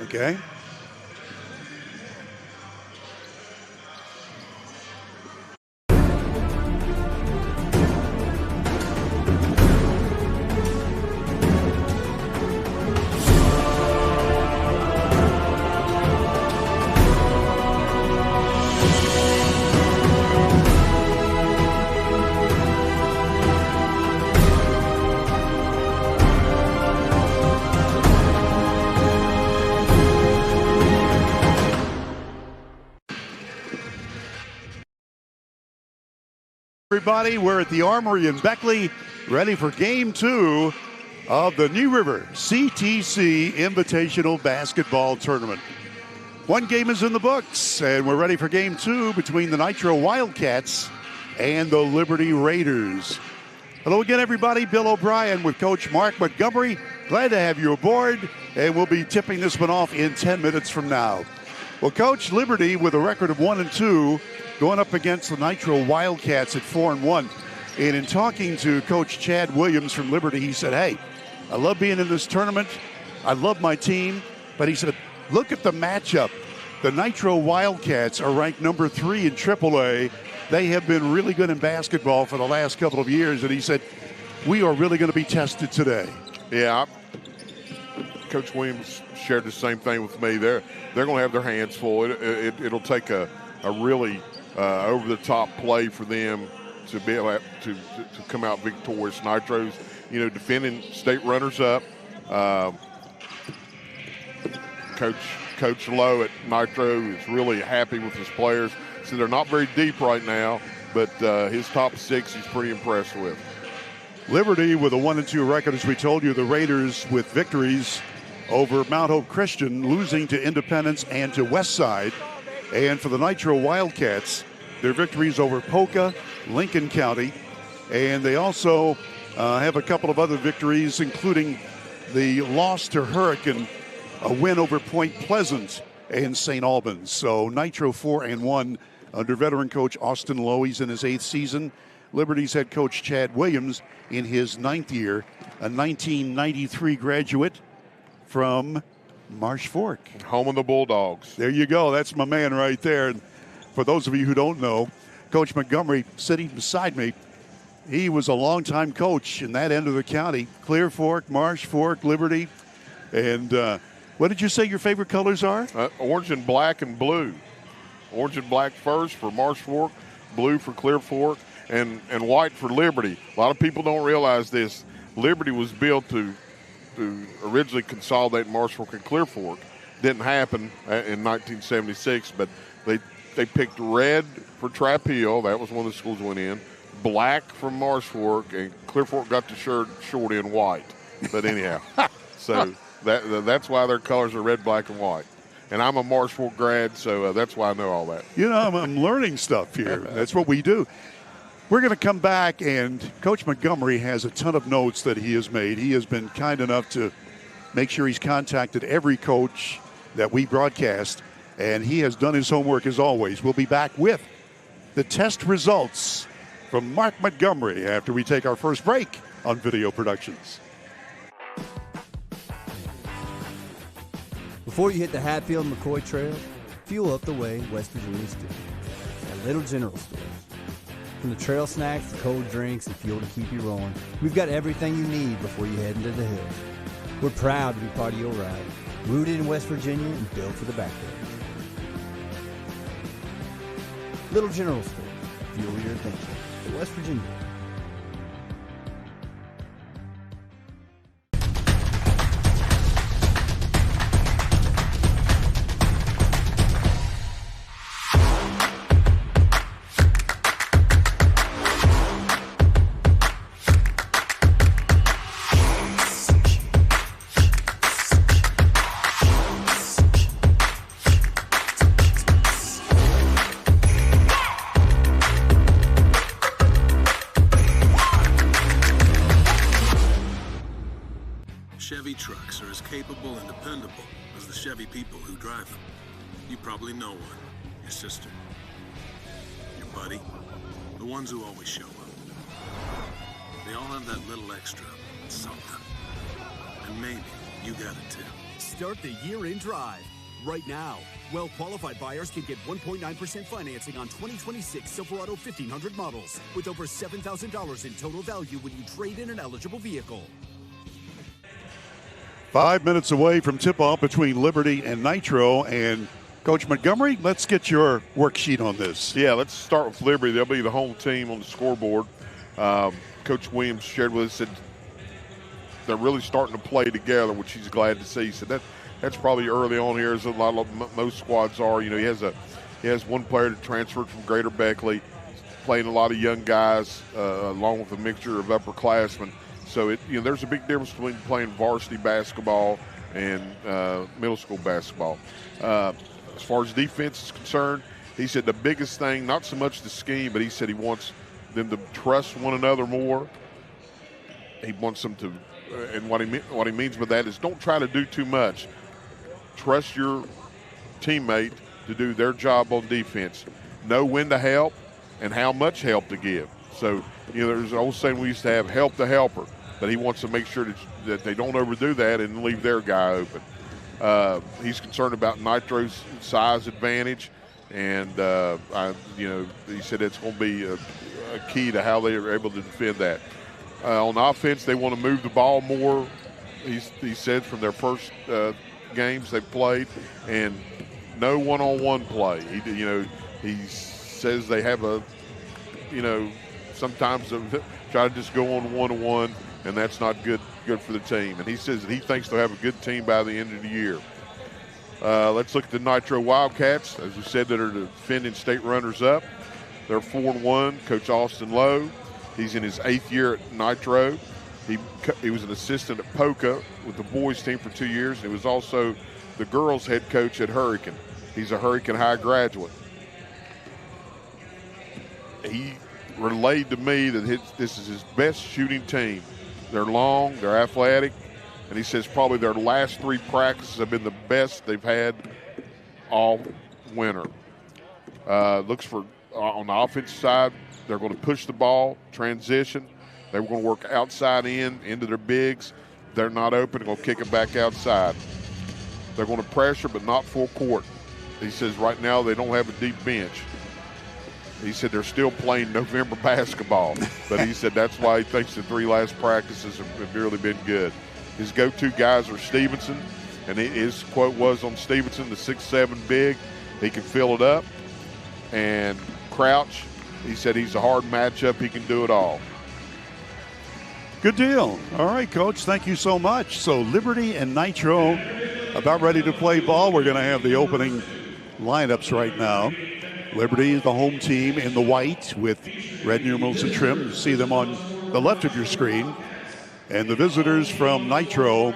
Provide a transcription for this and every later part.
Okay. Everybody, we're at the Armory in Beckley, ready for Game 2 of the New River CTC Invitational Basketball Tournament. One game is in the books, and we're ready for Game 2 between the Nitro Wildcats and the Liberty Raiders. Hello again, everybody. Bill O'Brien with Coach Mark Montgomery. Glad to have you aboard, and we'll be tipping this one off in 10 minutes from now. Well, Coach, Liberty with a record of 1-2, going up against the Nitro Wildcats at 4-1. And in talking to Coach Chad Williams from Liberty, he said, hey, I love being in this tournament. I love my team. But he said, look at the matchup. The Nitro Wildcats are ranked number 3 in AAA. They have been really good in basketball for the last couple of years. And he said, we are really going to be tested today. Yeah, Coach Williams shared the same thing with me. They're going to have their hands full. It'll take a really over-the-top play for them to be able to come out victorious. Nitros, defending state runners-up. Coach Lowe at Nitro is really happy with his players. So they're not very deep right now, but his top 6 he's pretty impressed with. Liberty with a 1-2 record, as we told you. The Raiders with victories over Mount Hope Christian, losing to Independence and to Westside. And for the Nitro Wildcats, their victories over Polka, Lincoln County, and they also have a couple of other victories, including the loss to Hurricane, a win over Point Pleasant and St. Albans. So Nitro 4-1 under veteran coach Austin Lowe. He's in his 8th season. Liberty's head coach Chad Williams in his 9th year, a 1993 graduate from Marsh Fork. Home of the Bulldogs. There you go. That's my man right there. And for those of you who don't know, Coach Montgomery sitting beside me, he was a longtime coach in that end of the county. Clear Fork, Marsh Fork, Liberty. And what did you say your favorite colors are? Orange and black and blue. Orange and black first for Marsh Fork, blue for Clear Fork, and white for Liberty. A lot of people don't realize this. Liberty was built to originally consolidate Marsh Fork and Clear Fork. Didn't happen in 1976, but they picked red for Trap Hill. That was one of the schools went in. Black from Marsh Fork, and Clear Fork got the short end white. But anyhow, so that's why their colors are red, black, and white. And I'm a Marsh Fork grad, so that's why I know all that. I'm learning stuff here. That's what we do. We're going to come back, and Coach Montgomery has a ton of notes that he has made. He has been kind enough to make sure he's contacted every coach that we broadcast, and he has done his homework as always. We'll be back with the test results from Mark Montgomery after we take our first break on Video Productions. Before you hit the Hatfield-McCoy Trail, fuel up the way West Virginians do at Little General Stores. From the trail snacks to cold drinks and fuel to keep you rolling, we've got everything you need before you head into the hills. We're proud to be part of your ride, rooted in West Virginia and built for the backwoods. Little General Stores, fuel your adventure to West Virginia. Chevy trucks are as capable and dependable as the Chevy people who drive them. You probably know one. Your sister. Your buddy. The ones who always show up. They all have that little extra something. And maybe you got it too. Start the year in drive. Right now, well-qualified buyers can get 1.9% financing on 2026 Silverado 1500 models with over $7,000 in total value when you trade in an eligible vehicle. 5 minutes away from tip-off between Liberty and Nitro. And Coach Montgomery, let's get your worksheet on this. Yeah, let's start with Liberty. They'll be the home team on the scoreboard. Coach Williams shared with us that they're really starting to play together, which he's glad to see. He said that's probably early on here, as a lot of most squads are. You know, he has one player that transferred from Greater Beckley, playing a lot of young guys, along with a mixture of upperclassmen. So there's a big difference between playing varsity basketball and middle school basketball. As far as defense is concerned, he said the biggest thing, not so much the scheme, but he said he wants them to trust one another more. He wants them to, and what he means by that is don't try to do too much. Trust your teammate to do their job on defense. Know when to help and how much help to give. So, there's an old saying we used to have, help the helper, but he wants to make sure that they don't overdo that and leave their guy open. He's concerned about Nitro's size advantage, and he said it's going to be a key to how they are able to defend that. On offense, they want to move the ball more. He said from their first games they've played, and no one-on-one play. He says they have sometimes try to just go on one-on-one, and that's not good for the team. And he says that he thinks they'll have a good team by the end of the year. Let's look at the Nitro Wildcats. As we said, that are the defending state runners-up. They're 4-1. Coach Austin Lowe, he's in his 8th year at Nitro. He was an assistant at Polka with the boys team for 2 years. He was also the girls head coach at Hurricane. He's a Hurricane High graduate. He relayed to me that this is his best shooting team. They're long, they're athletic, and he says probably their last 3 practices have been the best they've had all winter. Looks for, on the offensive side, they're going to push the ball, transition. They're going to work outside into their bigs. They're not open. They're going to kick it back outside. They're going to pressure, but not full court. He says right now they don't have a deep bench. He said they're still playing November basketball, but he said that's why he thinks the 3 last practices have really been good. His go-to guys are Stevenson, and his quote was on Stevenson, the 6'7" big. He can fill it up. And Crouch, he said he's a hard matchup. He can do it all. Good deal. All right, Coach, thank you so much. So Liberty and Nitro about ready to play ball. We're going to have the opening lineups right now. Liberty, the home team, in the white with red numerals and trim. You see them on the left of your screen. And the visitors from Nitro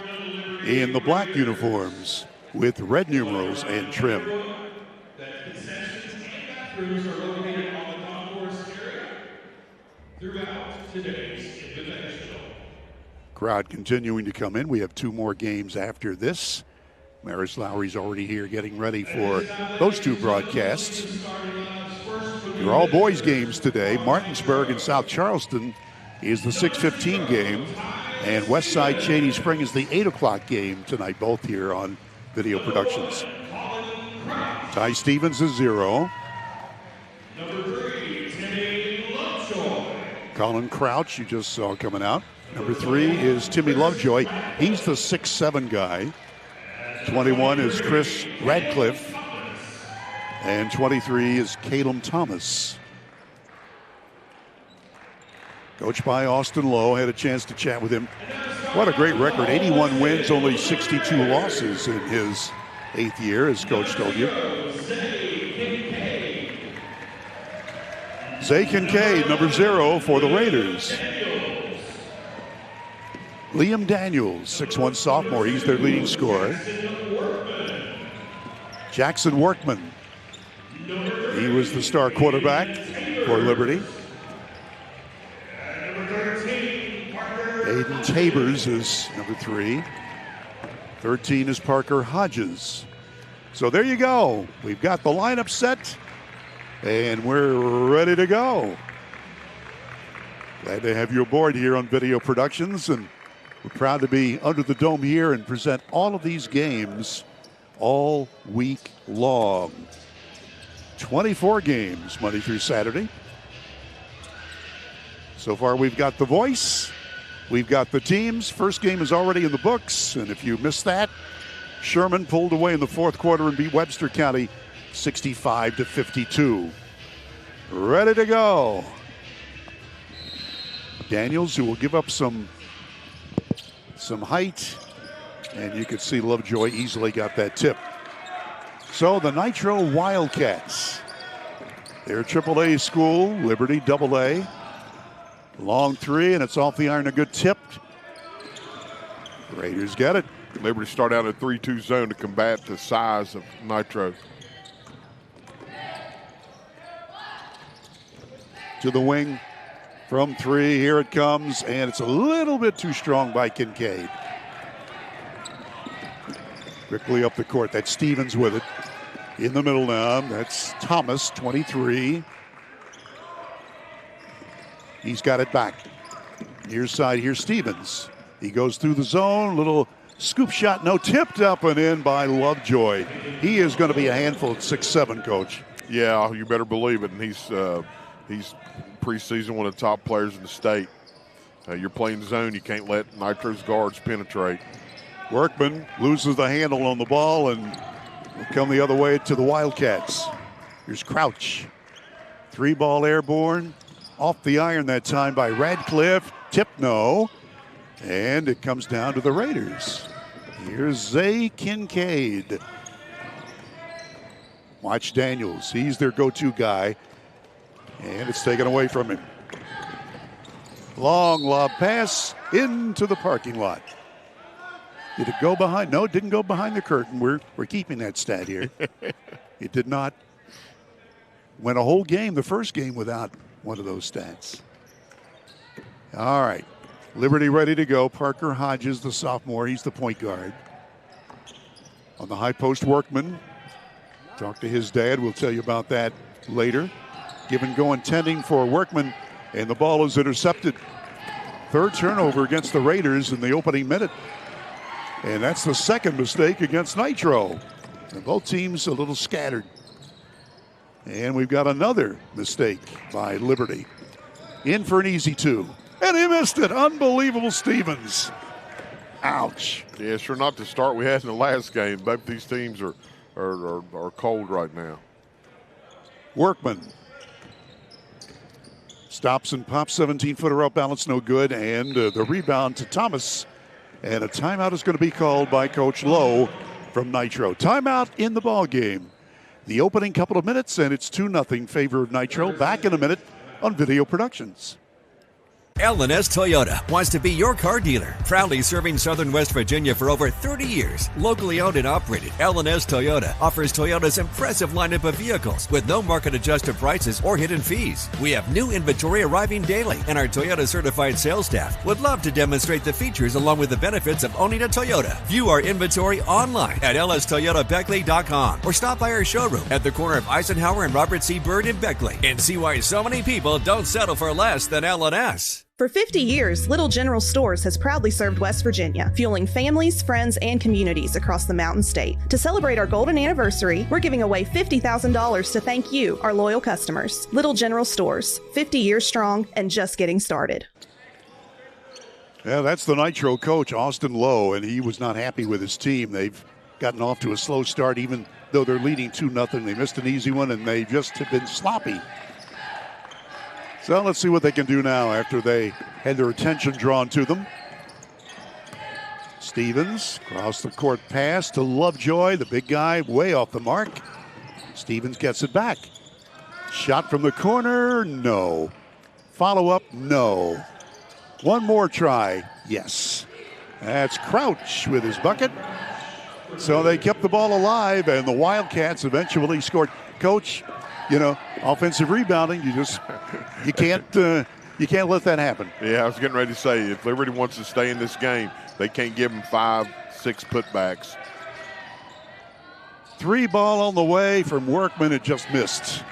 in the black uniforms with red numerals and trim. Concessions and bathrooms are located on the concourse area throughout today's Invitational. Crowd continuing to come in. We have 2 more games after this. Maris Lowry's already here getting ready for those 2 broadcasts. They're all boys games today. Martinsburg and South Charleston is the 6:15 game. And Westside Shady Spring is the 8 o'clock game tonight, both here on Video Productions. Ty Stevens is 0. Colin Crouch, you just saw coming out. Number 3 is Timmy Lovejoy. He's the 6'7" guy. 21 is Chris Radcliffe. And 23 is Caleb Thomas. Coached by Austin Lowe. Had a chance to chat with him. What a great record. 81 wins, only 62 losses in his 8th year, as Coach told you. Zay Kincaid, number 0 for the Raiders. Liam Daniels, 6'1" sophomore. He's their leading scorer. Jackson Workman. He was the star quarterback for Liberty. Aiden Tabers is number 3. 13 is Parker Hodges. So there you go. We've got the lineup set, and we're ready to go. Glad to have you aboard here on Video Productions. And We're proud to be under the dome here and present all of these games all week long. 24 games Monday through Saturday. So far we've got the voice, we've got the teams. First game is already in the books, and if you missed that, Sherman pulled away in the fourth quarter and beat Webster County 65-52. Ready to go. Daniels, who will give up some height, and you could see Lovejoy easily got that tip. So the Nitro Wildcats, they're AAA school, Liberty AA. Long three, and it's off the iron, a good tip. Raiders get it. Liberty start out a 3-2 zone to combat the size of Nitro. To the wing from three, here it comes, and it's a little bit too strong by Kincaid. Quickly up the court, that's Stevens with it. In the middle now, that's Thomas, 23. He's got it back. Near side, here's Stevens. He goes through the zone, little scoop shot, no, tipped up and in by Lovejoy. He is going to be a handful at 6'7", Coach. Yeah, you better believe it. And he's preseason one of the top players in the state. You're playing zone, you can't let Nitro's guards penetrate. Workman loses the handle on the ball and will come the other way to the Wildcats. Here's Crouch. 3-ball airborne. Off the iron that time by Radcliffe. Tip no. And it comes down to the Raiders. Here's Zay Kincaid. Watch Daniels. He's their go-to guy. And it's taken away from him. Long lob pass into the parking lot. Did it go behind? No, it didn't go behind the curtain. We're keeping that stat here. It did not. Went a whole game, the first game, without one of those stats. All right. Liberty ready to go. Parker Hodges, the sophomore. He's the point guard. On the high post, Workman. Talk to his dad. We'll tell you about that later. Give and go intending for Workman, and the ball is intercepted. Third turnover against the Raiders in the opening minute. And that's the second mistake against Nitro. And both teams a little scattered. And we've got another mistake by Liberty. In for an easy two. And he missed it. Unbelievable Stevens. Ouch. Yeah, sure not the start we had in the last game. Both these teams are cold right now. Workman. Stops and pops, 17-footer up balance, no good. And the rebound to Thomas. And a timeout is going to be called by Coach Lowe from Nitro. Timeout in the ball game. The opening couple of minutes, and it's 2-0 favor of Nitro. Back in a minute on Video Productions. L&S Toyota wants to be your car dealer. Proudly serving Southern West Virginia for over 30 years. Locally owned and operated, L&S Toyota offers Toyota's impressive lineup of vehicles with no market-adjusted prices or hidden fees. We have new inventory arriving daily, and our Toyota-certified sales staff would love to demonstrate the features along with the benefits of owning a Toyota. View our inventory online at lstoyotabeckley.com or stop by our showroom at the corner of Eisenhower and Robert C. Byrd in Beckley and see why so many people don't settle for less than L&S. For 50 years, Little General Stores has proudly served West Virginia, fueling families, friends, and communities across the Mountain State. To celebrate our golden anniversary, we're giving away $50,000 to thank you, our loyal customers. Little General Stores, 50 years strong and just getting started. Yeah, that's the Nitro coach, Austin Lowe, and he was not happy with his team. They've gotten off to a slow start, even though they're leading 2-0. They missed an easy one, and they just have been sloppy. So let's see what they can do now after they had their attention drawn to them. Stevens, across the court pass to Lovejoy, the big guy, way off the mark. Stevens gets it back. Shot from the corner, no. Follow up, no. One more try, yes. That's Crouch with his bucket. So they kept the ball alive, and the Wildcats eventually scored. Coach, you know, offensive rebounding, you can't let that happen. Yeah, I was getting ready to say, if Liberty wants to stay in this game, they can't give them 5-6 putbacks. 3-ball on the way from Workman, it just missed.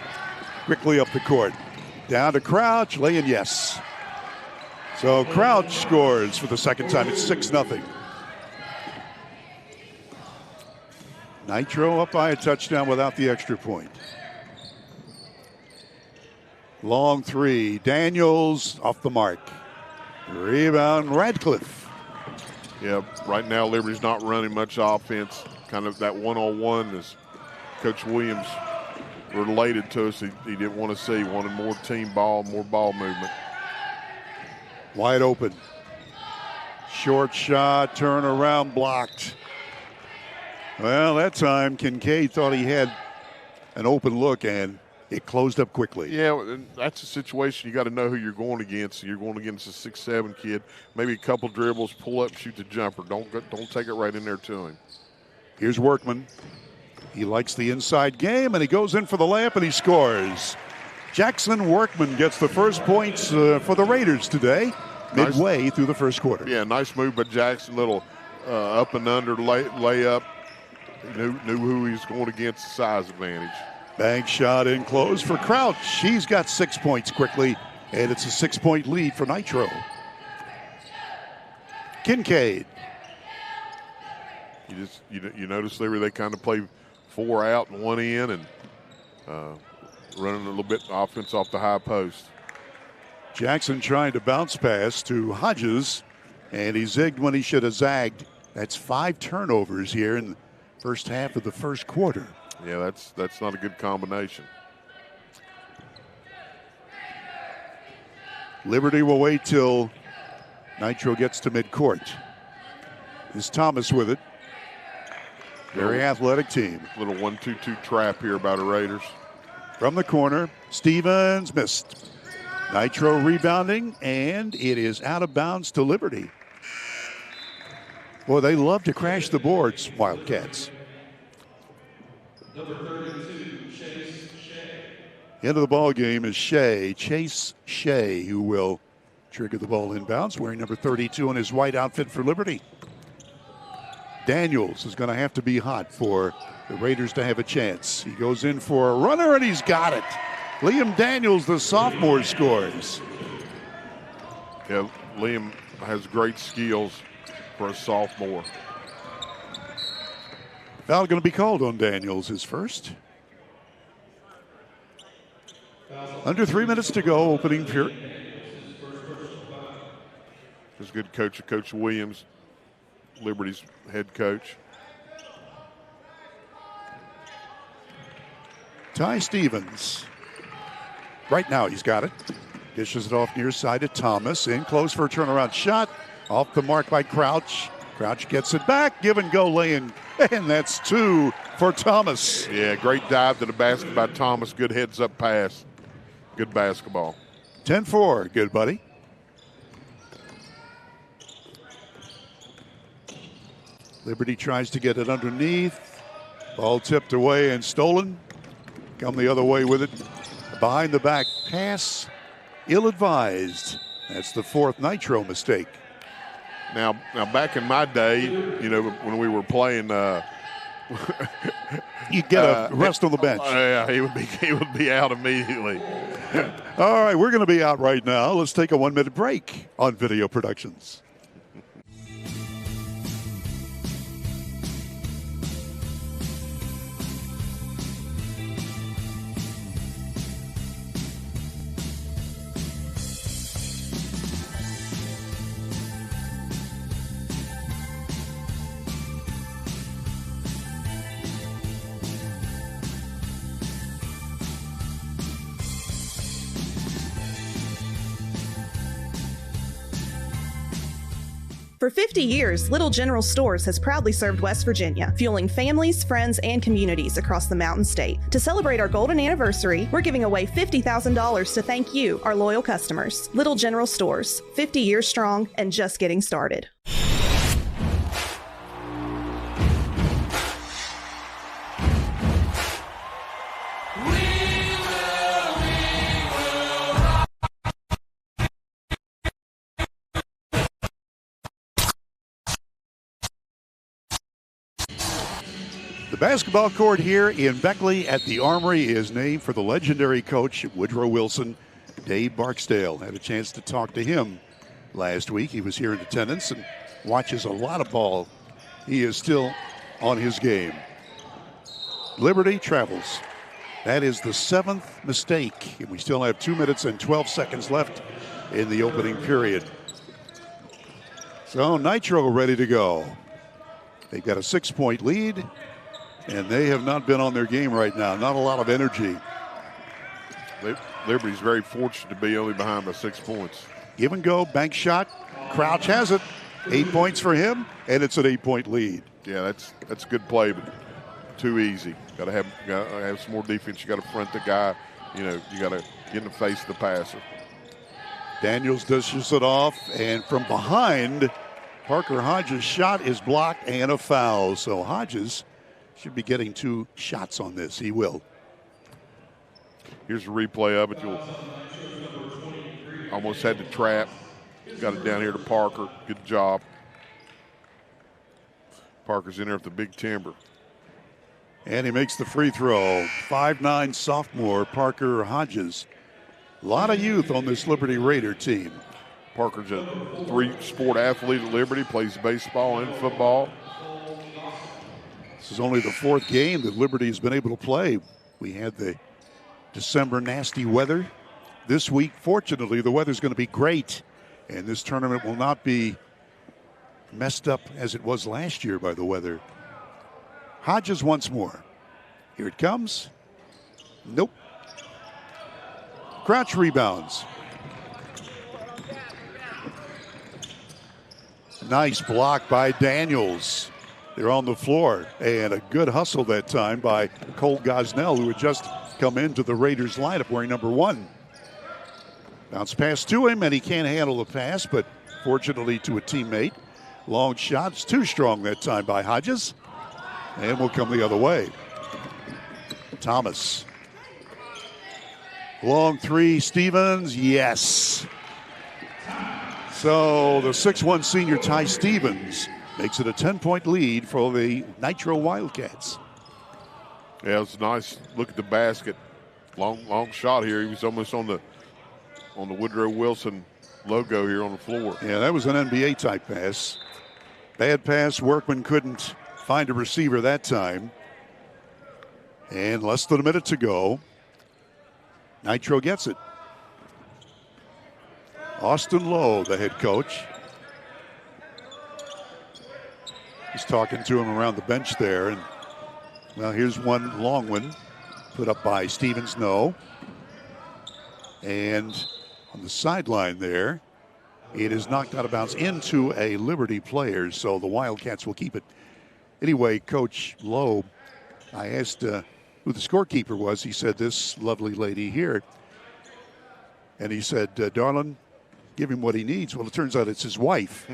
Quickly up the court. Down to Crouch, laying yes. So Crouch scores for the second time. It's 6-0. Nitro up by a touchdown without the extra point. Long three. Daniels off the mark. Rebound, Radcliffe. Yeah, right now Liberty's not running much offense. Kind of that one-on-one, as Coach Williams related to us, he didn't want to see. He wanted more team ball, more ball movement. Wide open. Short shot, turn around, blocked. Well, that time Kincaid thought he had an open look, and it closed up quickly. Yeah, that's a situation you got to know who you're going against. You're going against a 6'7" kid. Maybe a couple dribbles, pull up, shoot the jumper. Don't take it right in there to him. Here's Workman. He likes the inside game, and he goes in for the layup, and he scores. Jackson Workman gets the first points for the Raiders today, midway through the first quarter. Yeah, nice move by Jackson. Little up and under layup. He knew who he was going against, size advantage. Bank shot in close for Crouch. He's got 6 points quickly, and it's a 6-point lead for Nitro. Kincaid. You notice there they kind of play 4 out and 1 in, and running a little bit offense off the high post. Jackson trying to bounce pass to Hodges, and he zigged when he should have zagged. That's 5 turnovers here in the first half of the first quarter. Yeah, that's not a good combination. Liberty will wait till Nitro gets to midcourt. Is Thomas with it? Very athletic team. Little 1-2-2 trap here by the Raiders. From the corner, Stevens missed. Nitro rebounding, and it is out of bounds to Liberty. Boy, they love to crash the boards, Wildcats. Number 32, Chase Shea. End of the ball game is Chase Shea, who will trigger the ball inbounds, wearing number 32 in his white outfit for Liberty. Daniels is going to have to be hot for the Raiders to have a chance. He goes in for a runner, and he's got it. Liam Daniels, the sophomore, scores. Yeah, Liam has great skills for a sophomore. Foul going to be called on Daniels, his first. Under 3 minutes to go, opening period. It's good coach, Coach Williams, Liberty's head coach. Ty Stevens. Right now he's got it. Dishes it off near side to Thomas. In close for a turnaround shot. Off the mark by Crouch. Crouch gets it back. Give and go laying. And that's 2 for Thomas. Yeah, great dive to the basket by Thomas. Good heads up pass. Good basketball. 10-4. Good, buddy. Liberty tries to get it underneath. Ball tipped away and stolen. Come the other way with it. Behind the back pass. Ill-advised. That's the 4th Nitro mistake. Now back in my day, when we were playing, you'd get a rest on the bench. Yeah, he would be out immediately. All right, we're going to be out right now. Let's take a 1-minute break on Video Productions. For 50 years, Little General Stores has proudly served West Virginia, fueling families, friends, and communities across the Mountain State. To celebrate our golden anniversary, we're giving away $50,000 to thank you, our loyal customers. Little General Stores, 50 years strong and just getting started. The basketball court here in Beckley at the Armory is named for the legendary coach Woodrow Wilson. Dave Barksdale had a chance to talk to him last week. He was here in attendance and watches a lot of ball. He is still on his game. Liberty travels. That is the 7th mistake, and we still have 2 minutes and 12 seconds left in the opening period. So Nitro ready to go. They've got a 6-point lead, and they have not been on their game right now. Not a lot of energy. Liberty's very fortunate to be only behind by 6 points. Give and go, bank shot. Crouch has it. 8 points for him, and it's an 8-point lead. Yeah, that's a good play, but too easy. Got to have some more defense. You got to front the guy. You got to get in the face of the passer. Daniels dishes it off, and from behind, Parker Hodges' shot is blocked and a foul. So Hodges should be getting 2 shots on this. He will. Here's a replay of it. You'll almost had the trap. Got it down here to Parker. Good job. Parker's in there with the big timber. And he makes the free throw. 5'9" sophomore Parker Hodges. A lot of youth on this Liberty Raider team. Parker's a 3-sport athlete at Liberty, plays baseball and football. This is only the 4th game that Liberty has been able to play. We had the December nasty weather. This week, fortunately, the weather's going to be great. And this tournament will not be messed up as it was last year by the weather. Hodges once more. Here it comes. Nope. Crouch rebounds. Nice block by Daniels. They're on the floor. And a good hustle that time by Cole Gosnell, who had just come into the Raiders lineup wearing number 1. Bounce pass to him, and he can't handle the pass, but fortunately to a teammate. Long shots, too strong that time by Hodges. And will come the other way. Thomas. Long 3, Stevens, yes. So the 6'1" senior Ty Stevens makes it a 10-point lead for the Nitro Wildcats. Yeah, it's nice. Look at the basket. Long shot here. He was almost on the Woodrow Wilson logo here on the floor. Yeah, that was an NBA type pass. Bad pass. Workman couldn't find a receiver that time. And less than a minute to go. Nitro gets it. Austin Lowe, the head coach. He's talking to him around the bench there. And well, here's one long one put up by Stevens, no. And on the sideline there, it is knocked out of bounds into a Liberty player, so the Wildcats will keep it. Anyway, Coach Lowe, I asked who the scorekeeper was. He said, this lovely lady here. And he said, darling, give him what he needs. Well, it turns out it's his wife.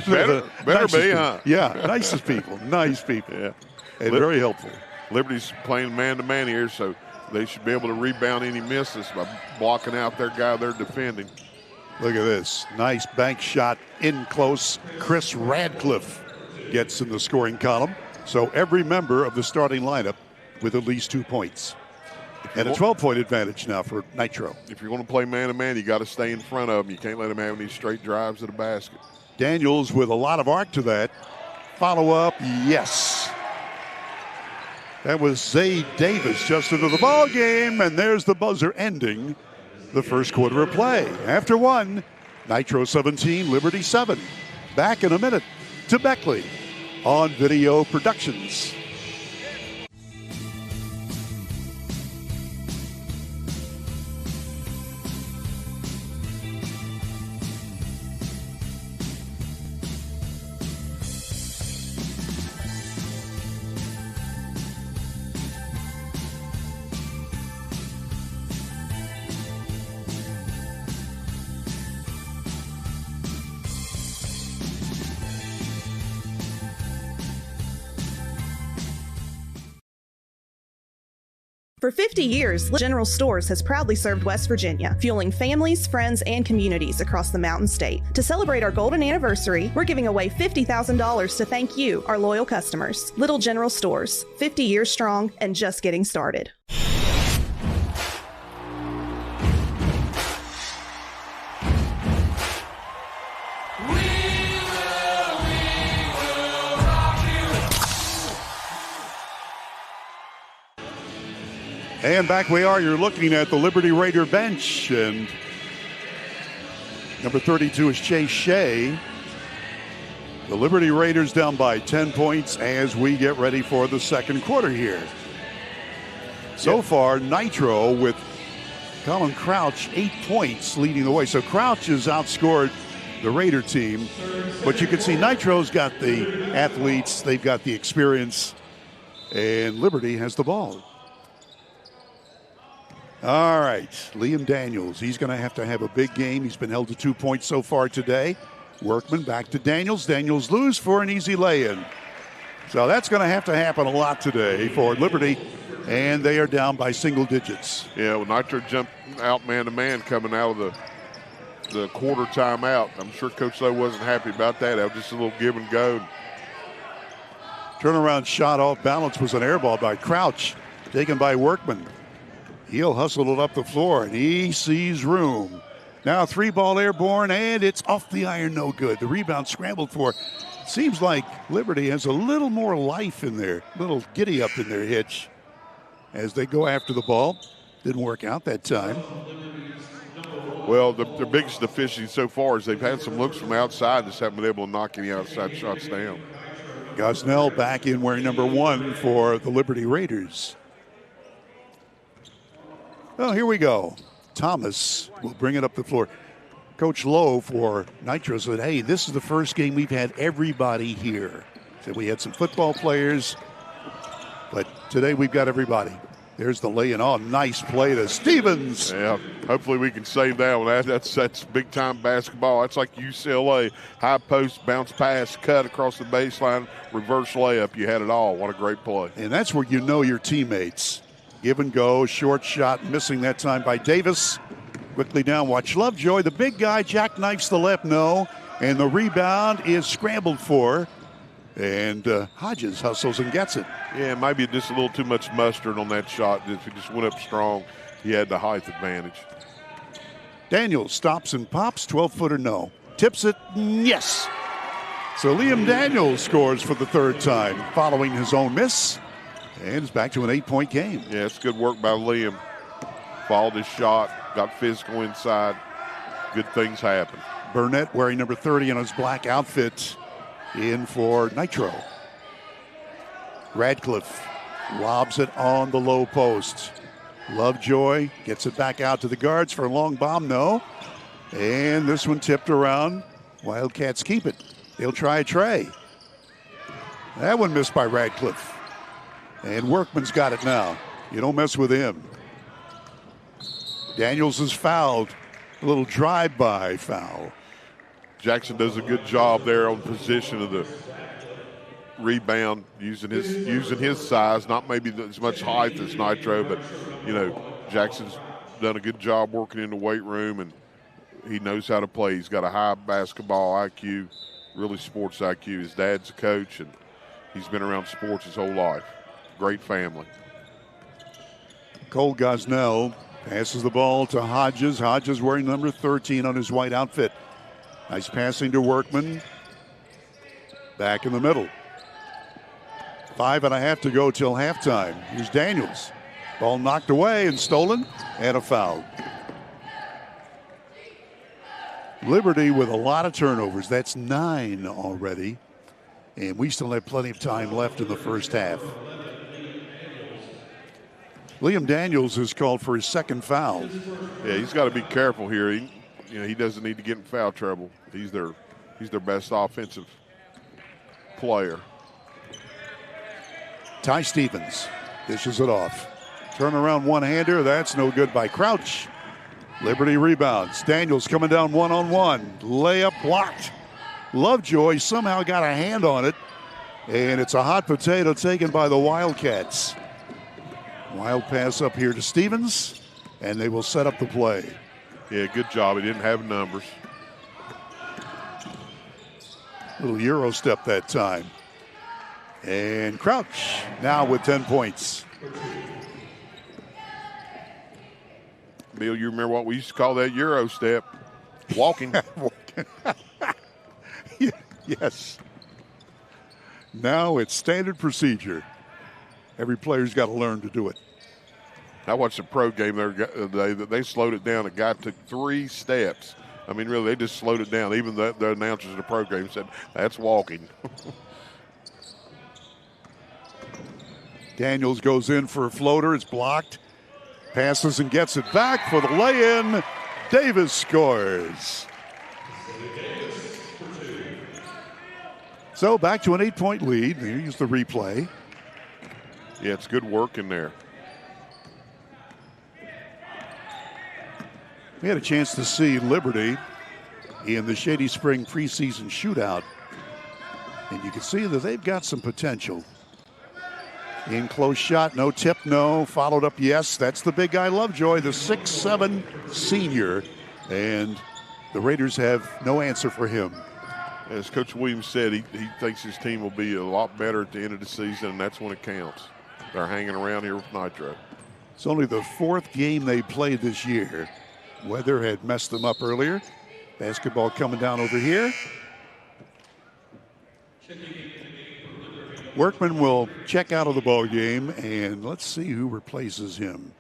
better be, huh? Yeah, nicest people, nice people. Yeah. And very helpful. Liberty's playing man-to-man here, so they should be able to rebound any misses by blocking out their guy they're defending. Look at this. Nice bank shot in close. Chris Radcliffe gets in the scoring column. So every member of the starting lineup with at least 2 points. And a 12-point advantage now for Nitro. If you're going to play man-to-man, you got to stay in front of them. You can't let them have any straight drives to the basket. Daniels with a lot of arc to that. Follow-up, yes. That was Zay Davis just into the ball game, and there's the buzzer ending the first quarter of play. After 1, Nitro 17, Liberty 7. Back in a minute to Beckley on Video Productions. For 50 years, General Stores has proudly served West Virginia, fueling families, friends, and communities across the Mountain State. To celebrate our golden anniversary, we're giving away $50,000 to thank you, our loyal customers. Little General Stores, 50 years strong and just getting started. And back we are. You're looking at the Liberty Raider bench. And number 32 is Chase Shea. The Liberty Raiders down by 10 points as we get ready for the second quarter here. So far, Nitro with Colin Crouch, 8 points leading the way. So Crouch has outscored the Raider team. But you can see Nitro's got the athletes. They've got the experience. And Liberty has the ball. All right, Liam Daniels. He's going to have a big game. He's been held to 2 points so far today. Workman back to Daniels. Daniels lose for an easy lay-in. So that's going to happen a lot today for Liberty, and they are down by single digits. Yeah, well, Nitro jumped out man-to-man coming out of the quarter timeout. I'm sure Coach Lowe wasn't happy about that. That was just a little give and go. Turnaround shot off balance was an air ball by Crouch, taken by Workman. He'll hustle it up the floor, and he sees room. Now 3-ball airborne, and it's off the iron, no good. The rebound scrambled for. Seems like Liberty has a little more life in there, little giddy up in their hitch as they go after the ball. Didn't work out that time. Well, their biggest deficiency so far is they've had some looks from outside, just haven't been able to knock any outside shots down. Gosnell back in wearing number 1 for the Liberty Raiders. Oh, here we go. Thomas will bring it up the floor. Coach Lowe for Nitro said, hey, this is the first game we've had everybody here. Said we had some football players, but today we've got everybody. There's the lay-in. Oh, nice play to Stevens. Yeah, hopefully we can save that one. That's big-time basketball. That's like UCLA. High post, bounce pass, cut across the baseline, reverse layup. You had it all. What a great play. And that's where you know your teammates. Give and go, short shot, missing that time by Davis. Quickly down, watch Lovejoy. The big guy jackknifes the left, no. And the rebound is scrambled for. And Hodges hustles and gets it. Yeah, maybe just a little too much mustard on that shot. If he just went up strong, he had the height advantage. Daniels stops and pops, 12-footer, no. Tips it, yes. So Liam Daniels scores for the third time following his own miss. And it's back to an 8-point game. Yeah, it's good work by Liam. Followed his shot, got physical inside. Good things happen. Burnett wearing number 30 on his black outfit in for Nitro. Radcliffe lobs it on the low post. Lovejoy gets it back out to the guards for a long bomb, no. And this one tipped around. Wildcats keep it. They'll try a tray. That one missed by Radcliffe. And Workman's got it now. You don't mess with him. Daniels is fouled. A little drive-by foul. Jackson does a good job there on position of the rebound, using his size, not maybe as much height as Nitro, but, Jackson's done a good job working in the weight room, and he knows how to play. He's got a high basketball IQ, really sports IQ. His dad's a coach, and he's been around sports his whole life. Great family. Cole Gosnell passes the ball to Hodges. Hodges wearing number 13 on his white outfit. Nice passing to Workman. Back in the middle. 5.5 to go till halftime. Here's Daniels. Ball knocked away and stolen, and a foul. Liberty with a lot of turnovers. That's 9 already. And we still have plenty of time left in the first half. Liam Daniels is called for his second foul. Yeah, he's got to be careful here. He doesn't need to get in foul trouble. He's their best offensive player. Ty Stevens dishes it off. Turnaround one-hander. That's no good by Crouch. Liberty rebounds. Daniels coming down one-on-one. Layup blocked. Lovejoy somehow got a hand on it. And it's a hot potato taken by the Wildcats. Wild pass up here to Stevens, and they will set up the play. Yeah, good job. He didn't have numbers. Little Euro step that time. And Crouch now with 10 points. Bill, you remember what we used to call that Euro step? Walking. Yes. Now it's standard procedure. Every player's got to learn to do it. I watched the pro game there. They slowed it down. A guy took 3 steps. I mean, really, they just slowed it down. Even the announcers in the pro game said, that's walking. Daniels goes in for a floater. It's blocked. Passes and gets it back for the lay-in. Davis scores. So back to an 8-point lead. Here's the replay. Yeah, it's good work in there. We had a chance to see Liberty in the Shady Spring preseason shootout. And you can see that they've got some potential. In close shot, no tip, no. Followed up, yes. That's the big guy, Lovejoy, the 6'7" senior. And the Raiders have no answer for him. As Coach Williams said, he thinks his team will be a lot better at the end of the season, and that's when it counts. They're hanging around here with Nitro. It's only the 4th game they played this year. Weather had messed them up earlier. Basketball coming down over here. Workman will check out of the ball game, and let's see who replaces him.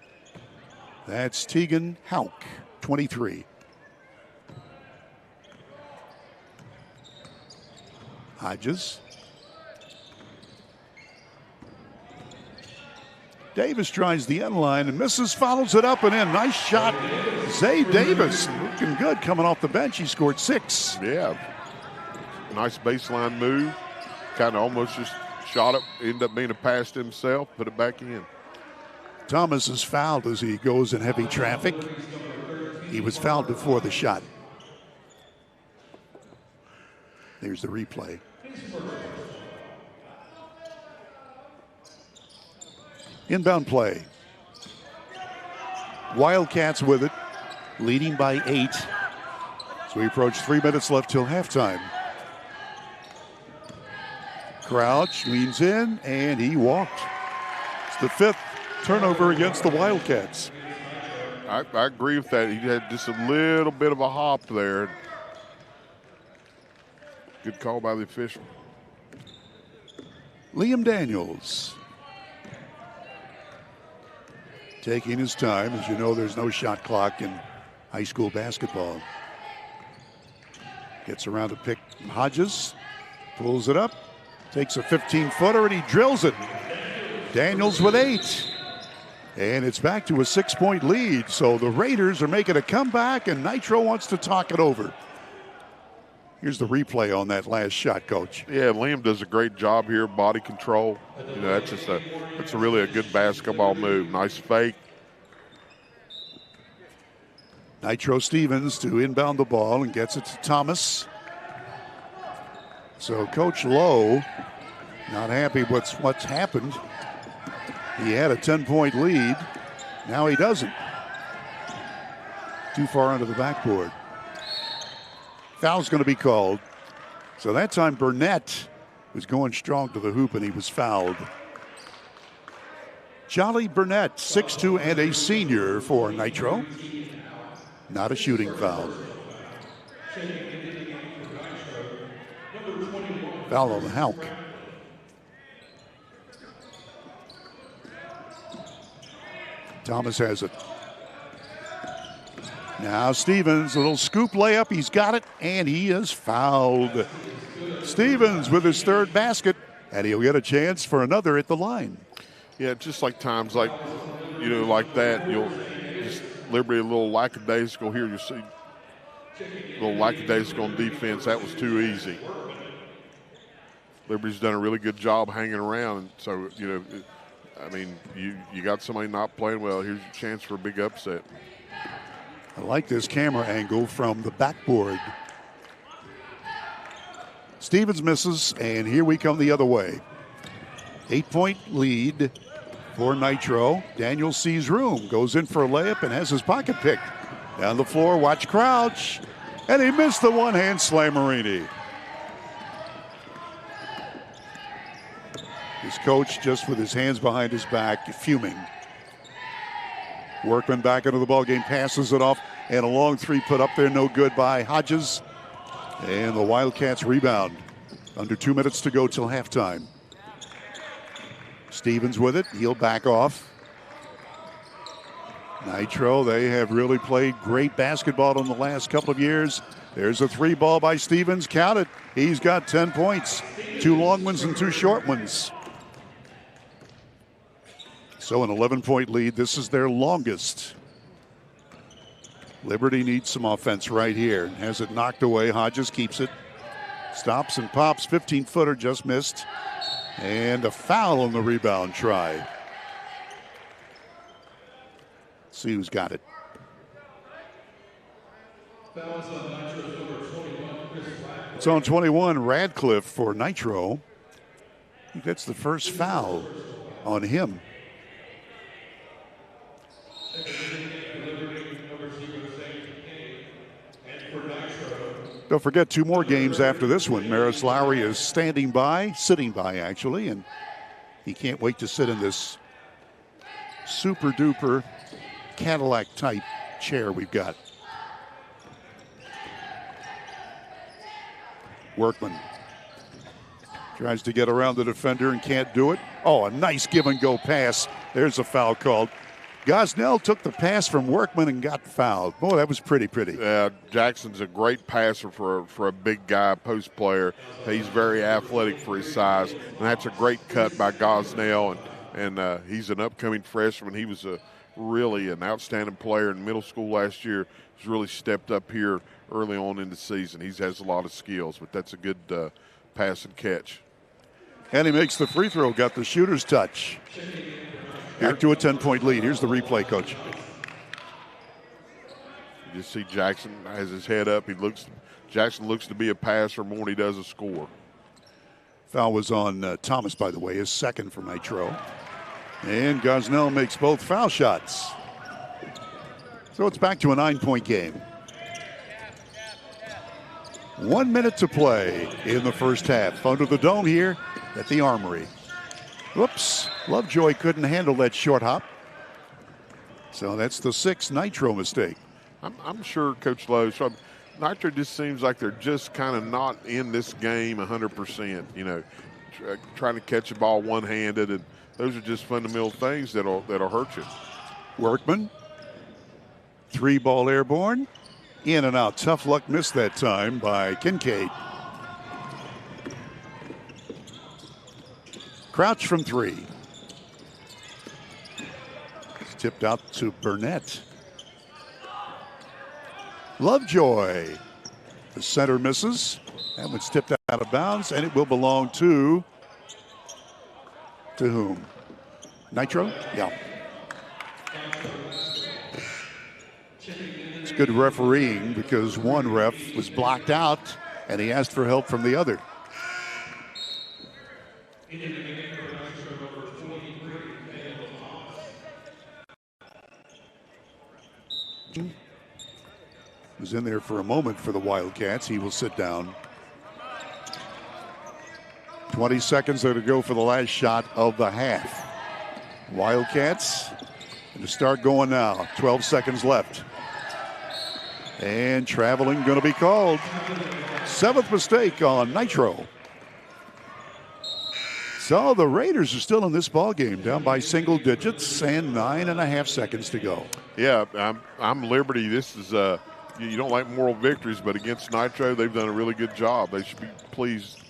That's Tegan Hauk, 23. Hodges. Davis tries the end line and misses, follows it up and in. Nice shot. Zay Davis looking good coming off the bench. He scored 6. Yeah. Nice baseline move. Kind of almost just shot it, ended up being a pass to himself, put it back in. Thomas is fouled as he goes in heavy traffic. He was fouled before the shot. There's the replay. Inbound play. Wildcats with it, leading by 8. So we approach 3 minutes left till halftime. Crouch leans in, and he walked. It's the 5th turnover against the Wildcats. I agree with that. He had just a little bit of a hop there. Good call by the official. Liam Daniels. Taking his time. As you know, there's no shot clock in high school basketball. Gets around to pick Hodges. Pulls it up. Takes a 15-footer and he drills it. Daniels with 8. And it's back to a 6-point lead. So the Raiders are making a comeback and Nitro wants to talk it over. Here's the replay on that last shot, Coach. Yeah, Liam does a great job here, body control. You know, that's really a good basketball move. Nice fake. Nitro Stevens to inbound the ball and gets it to Thomas. So Coach Lowe not happy with what's happened. He had a 10-point lead. Now he doesn't. Too far under the backboard. Foul's going to be called. So that time Burnett was going strong to the hoop and he was fouled. Jolly Burnett, 6'2" and a senior for Nitro. Not a shooting foul. Foul on Hauk. Thomas has it. Now Stevens, a little scoop layup. He's got it, and he is fouled. Stevens with his 3rd basket, and he'll get a chance for another at the line. Yeah, just like times like, you know, like that, you'll just Liberty a little lackadaisical here. You see a little lackadaisical on defense. That was too easy. Liberty's done a really good job hanging around. And so, you know, I mean, you got somebody not playing well. Here's your chance for a big upset. I like this camera angle from the backboard. Stevens misses, and here we come the other way. 8-point lead for Nitro. Daniels sees room, goes in for a layup, and has his pocket picked. Down the floor, watch Crouch, and he missed the one-hand slammerini. His coach just with his hands behind his back, fuming. Workman back into the ballgame, passes it off, and a long 3 put up there, no good by Hodges. And the Wildcats rebound. Under 2 minutes to go till halftime. Stevens with it, he'll back off. Nitro, they have really played great basketball in the last couple of years. There's a 3 ball by Stevens. Count it. He's got 10 points. 2 long ones and 2 short ones. So an 11-point lead. This is their longest. Liberty needs some offense right here. Has it knocked away. Hodges keeps it. Stops and pops. 15-footer just missed. And a foul on the rebound try. Let's see who's got it. It's on 21, Radcliffe for Nitro. I think that's the first foul on him. Don't forget 2 more games after this one. Maris Lowry is sitting by actually, and he can't wait to sit in this super duper Cadillac type chair we've got. Workman tries to get around the defender and can't do it. Oh, a nice give and go pass. There's a foul called. Gosnell took the pass from Workman and got fouled. Boy, that was pretty. Jackson's a great passer for a big guy, post player. He's very athletic for his size, and that's a great cut by Gosnell. And he's an upcoming freshman. He was really an outstanding player in middle school last year. He's really stepped up here early on in the season. He has a lot of skills, but that's a good pass and catch. And he makes the free throw, got the shooter's touch. Back to a 10-point lead. Here's the replay, Coach. You just see Jackson has his head up. Jackson looks to be a passer more than he does a scorer. Foul was on Thomas, by the way, his second for Nitro. And Gosnell makes both foul shots. So it's back to a 9-point game. 1 minute to play in the first half. Under the dome here at the Armory. Whoops, Lovejoy couldn't handle that short hop. So that's the 6th Nitro mistake. I'm sure Coach Lowe, Nitro just seems like they're just kind of not in this game 100%, trying to catch a ball one-handed, and those are just fundamental things that'll hurt you. Workman, 3 ball airborne, in and out. Tough luck missed that time by Kincaid. Crouch from 3. It's tipped out to Burnett. Lovejoy. The center misses. That one's tipped out of bounds, and it will belong to whom? Nitro? Yeah. It's good refereeing because one ref was blocked out, and he asked for help from the other. Was in there for a moment for the Wildcats. He will sit down. 20 seconds to go for the last shot of the half. Wildcats to start going now. 12 seconds left. And traveling going to be called. 7th mistake on Nitro. So the Raiders are still in this ball game, down by single digits and 9.5 seconds to go. Yeah, I'm Liberty. This is you don't like moral victories, but against Nitro, they've done a really good job. They should be pleased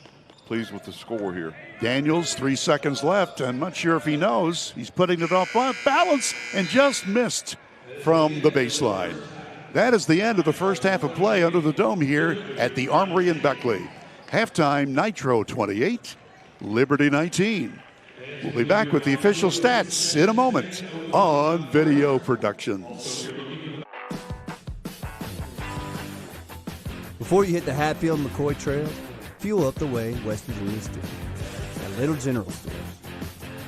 with the score here. Daniels, 3 seconds left. I'm not sure if he knows. He's putting it off balance and just missed from the baseline. That is the end of the first half of play under the dome here at the Armory in Beckley. Halftime, Nitro 28, Liberty 19. We'll be back with the official stats in a moment on Video Productions. Before you hit the Hatfield and McCoy Trail, fuel up the way West Virginians do at Little General Stores.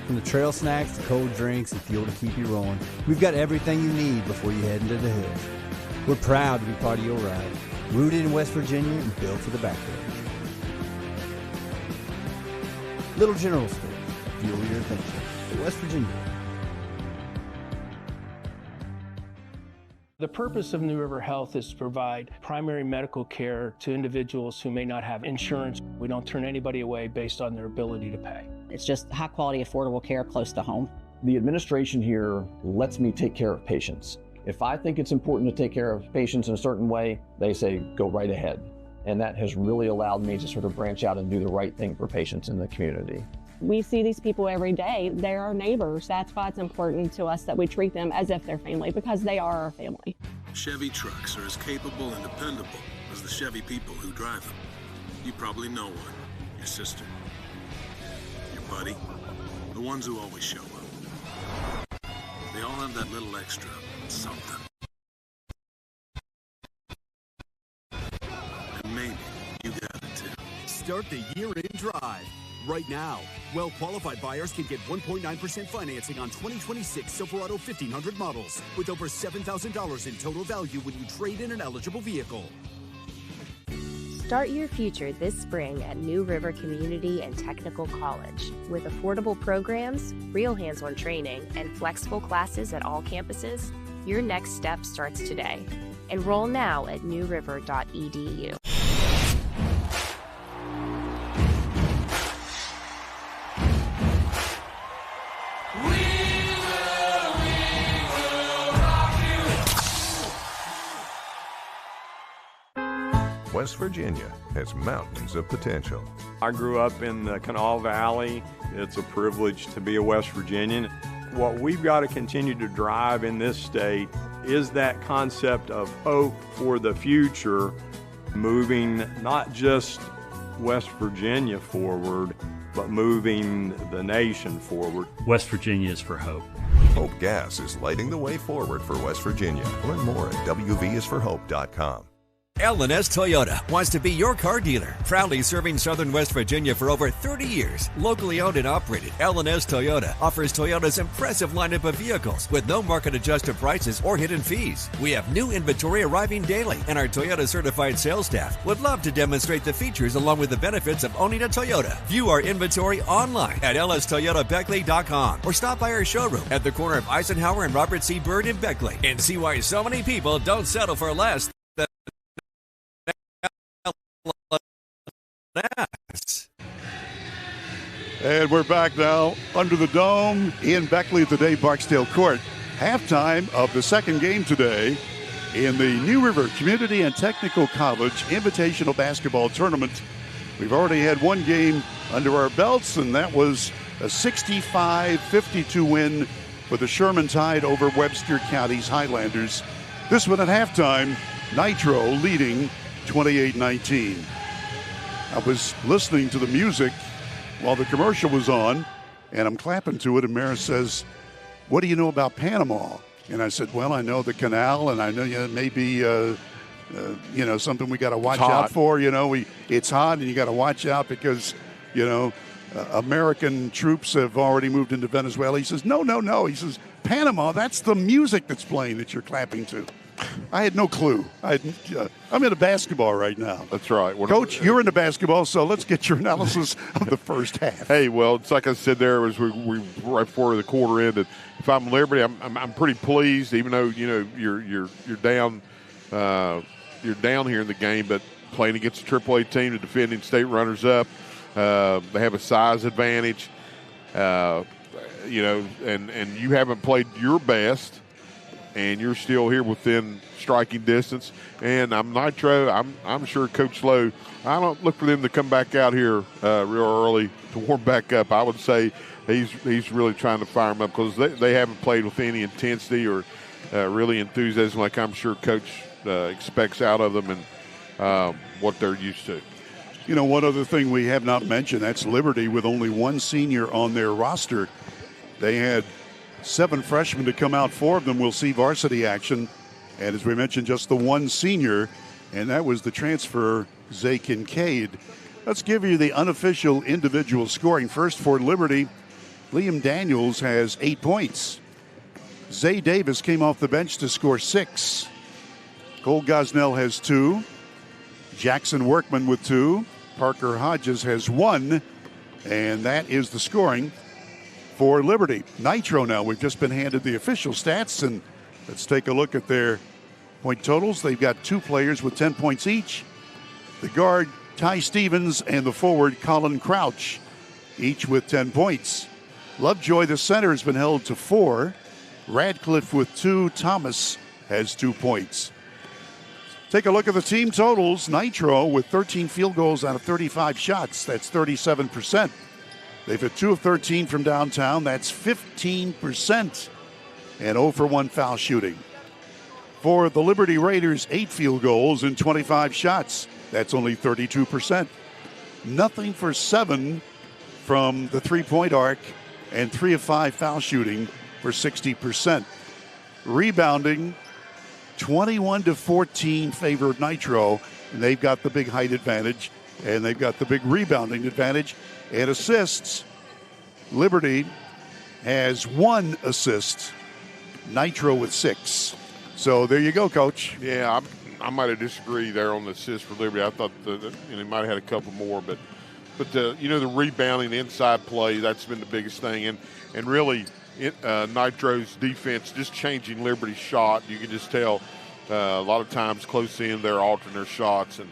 From the trail snacks to cold drinks and fuel to keep you rolling, we've got everything you need before you head into the hills. We're proud to be part of your ride, rooted in West Virginia and built for the backwoods. Little General Stores, fuel your adventure. West Virginia. The purpose of New River Health is to provide primary medical care to individuals who may not have insurance. We don't turn anybody away based on their ability to pay. It's just high quality, affordable care close to home. The administration here lets me take care of patients. If I think it's important to take care of patients in a certain way, they say, go right ahead. And that has really allowed me to sort of branch out and do the right thing for patients in the community. We see these people every day. They're our neighbors. That's why it's important to us that we treat them as if they're family, because they are our family. Chevy trucks are as capable and dependable as the Chevy people who drive them. You probably know one. Your sister. Your buddy. The ones who always show up. They all have that little extra something. And maybe you got it too. Start the year-end drive. Right now, well-qualified buyers can get 1.9% financing on 2026 Silverado 1500 models with over $7,000 in total value when you trade in an eligible vehicle. Start your future this spring at New River Community and Technical College. With affordable programs, real hands-on training, and flexible classes at all campuses, your next step starts today. Enroll now at newriver.edu. West Virginia has mountains of potential. I grew up in the Kanawha Valley. It's a privilege to be a West Virginian. What we've got to continue to drive in this state is that concept of hope for the future, moving not just West Virginia forward, but moving the nation forward. West Virginia is for hope. Hope Gas is lighting the way forward for West Virginia. Learn more at wvisforhope.com. L&S Toyota wants to be your car dealer. Proudly serving Southern West Virginia for over 30 years. Locally owned and operated, L&S Toyota offers Toyota's impressive lineup of vehicles with no market-adjusted prices or hidden fees. We have new inventory arriving daily, and our Toyota-certified sales staff would love to demonstrate the features along with the benefits of owning a Toyota. View our inventory online at lstoyotabeckley.com or stop by our showroom at the corner of Eisenhower and Robert C. Byrd in Beckley and see why so many people don't settle for less than And we're back now under the dome in Beckley at the Dave Barksdale Court. Halftime of the second game today in the New River Community and Technical College Invitational Basketball Tournament. We've already had one game under our belts, and that was a 65-52 win for the Sherman Tide over Webster County's Highlanders. This one at halftime, Nitro leading 28-19. I was listening to the music while the commercial was on, and I'm clapping to it, and Maris says, "What do you know about Panama?" And I said, "Well, I know the canal, and I know it may be, something we got to watch out for. It's hot, and you got to watch out because, American troops have already moved into Venezuela." He says, No. He says, "Panama, that's the music that's playing that you're clapping to." I had no clue. I'm into basketball right now. That's right. Coach, you're into basketball, so let's get your analysis of the first half. Hey, well, it's like I said there as we right before the quarter ended. If I'm Liberty, I'm pretty pleased, even though you're down here in the game, but playing against a AAA team, the defending state runners up, they have a size advantage, and you haven't played your best. And you're still here within striking distance. And I'm Nitro. I'm sure Coach Lowe, I don't look for them to come back out here real early to warm back up. I would say he's really trying to fire them up because they haven't played with any intensity or really enthusiasm like I'm sure Coach expects out of them and what they're used to. One other thing we have not mentioned, that's Liberty with only one senior on their roster. They had 7 freshmen to come out. 4 of them will see varsity action. And as we mentioned, just the one senior, and that was the transfer, Zay Kincaid. Let's give you the unofficial individual scoring. First for Liberty, Liam Daniels has 8 points. Zay Davis came off the bench to score 6. Cole Gosnell has 2. Jackson Workman with 2. Parker Hodges has 1. And that is the scoring for Liberty. Nitro now, we've just been handed the official stats, and let's take a look at their point totals. They've got 2 players with 10 points each. The guard, Ty Stevens, and the forward, Colin Crouch, each with 10 points. Lovejoy, the center, has been held to 4. Radcliffe with 2. Thomas has 2 points. Take a look at the team totals. Nitro with 13 field goals out of 35 shots. That's 37%. They've hit 2 of 13 from downtown. That's 15%. And 0 for 1 foul shooting. For the Liberty Raiders, 8 field goals and 25 shots. That's only 32%. Nothing for 7 from the three-point arc and 3 of 5 foul shooting for 60%. Rebounding, 21-14 favor Nitro, and they've got the big height advantage, and they've got the big rebounding advantage. And assists, Liberty has 1 assist, Nitro with 6. So there you go, Coach. Yeah, I might have disagreed there on the assist for Liberty. I thought he might have had a couple more, but the rebounding, the inside play, that's been the biggest thing, and really Nitro's defense just changing Liberty's shot. You can just tell a lot of times close in they're altering their shots, and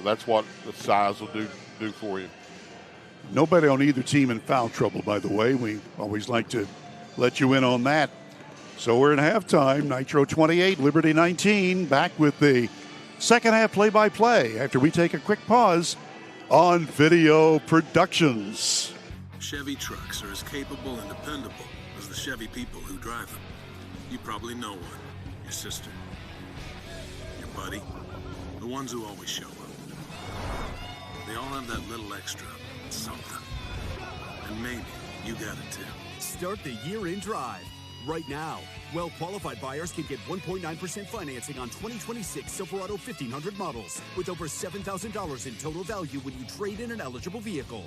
that's what the size will do for you. Nobody on either team in foul trouble, by the way. We always like to let you in on that. So we're in halftime. Nitro 28, Liberty 19. Back with the second half play-by-play after we take a quick pause on Video Productions. Chevy trucks are as capable and dependable as the Chevy people who drive them. You probably know one. Your sister. Your buddy. The ones who always show up. They all have that little extra something. And maybe you got it too. Start the year in drive. Right now, well-qualified buyers can get 1.9% financing on 2026 Silverado 1500 models with over $7,000 in total value when you trade in an eligible vehicle.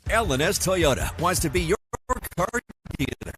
L&S Toyota wants to be your car dealer.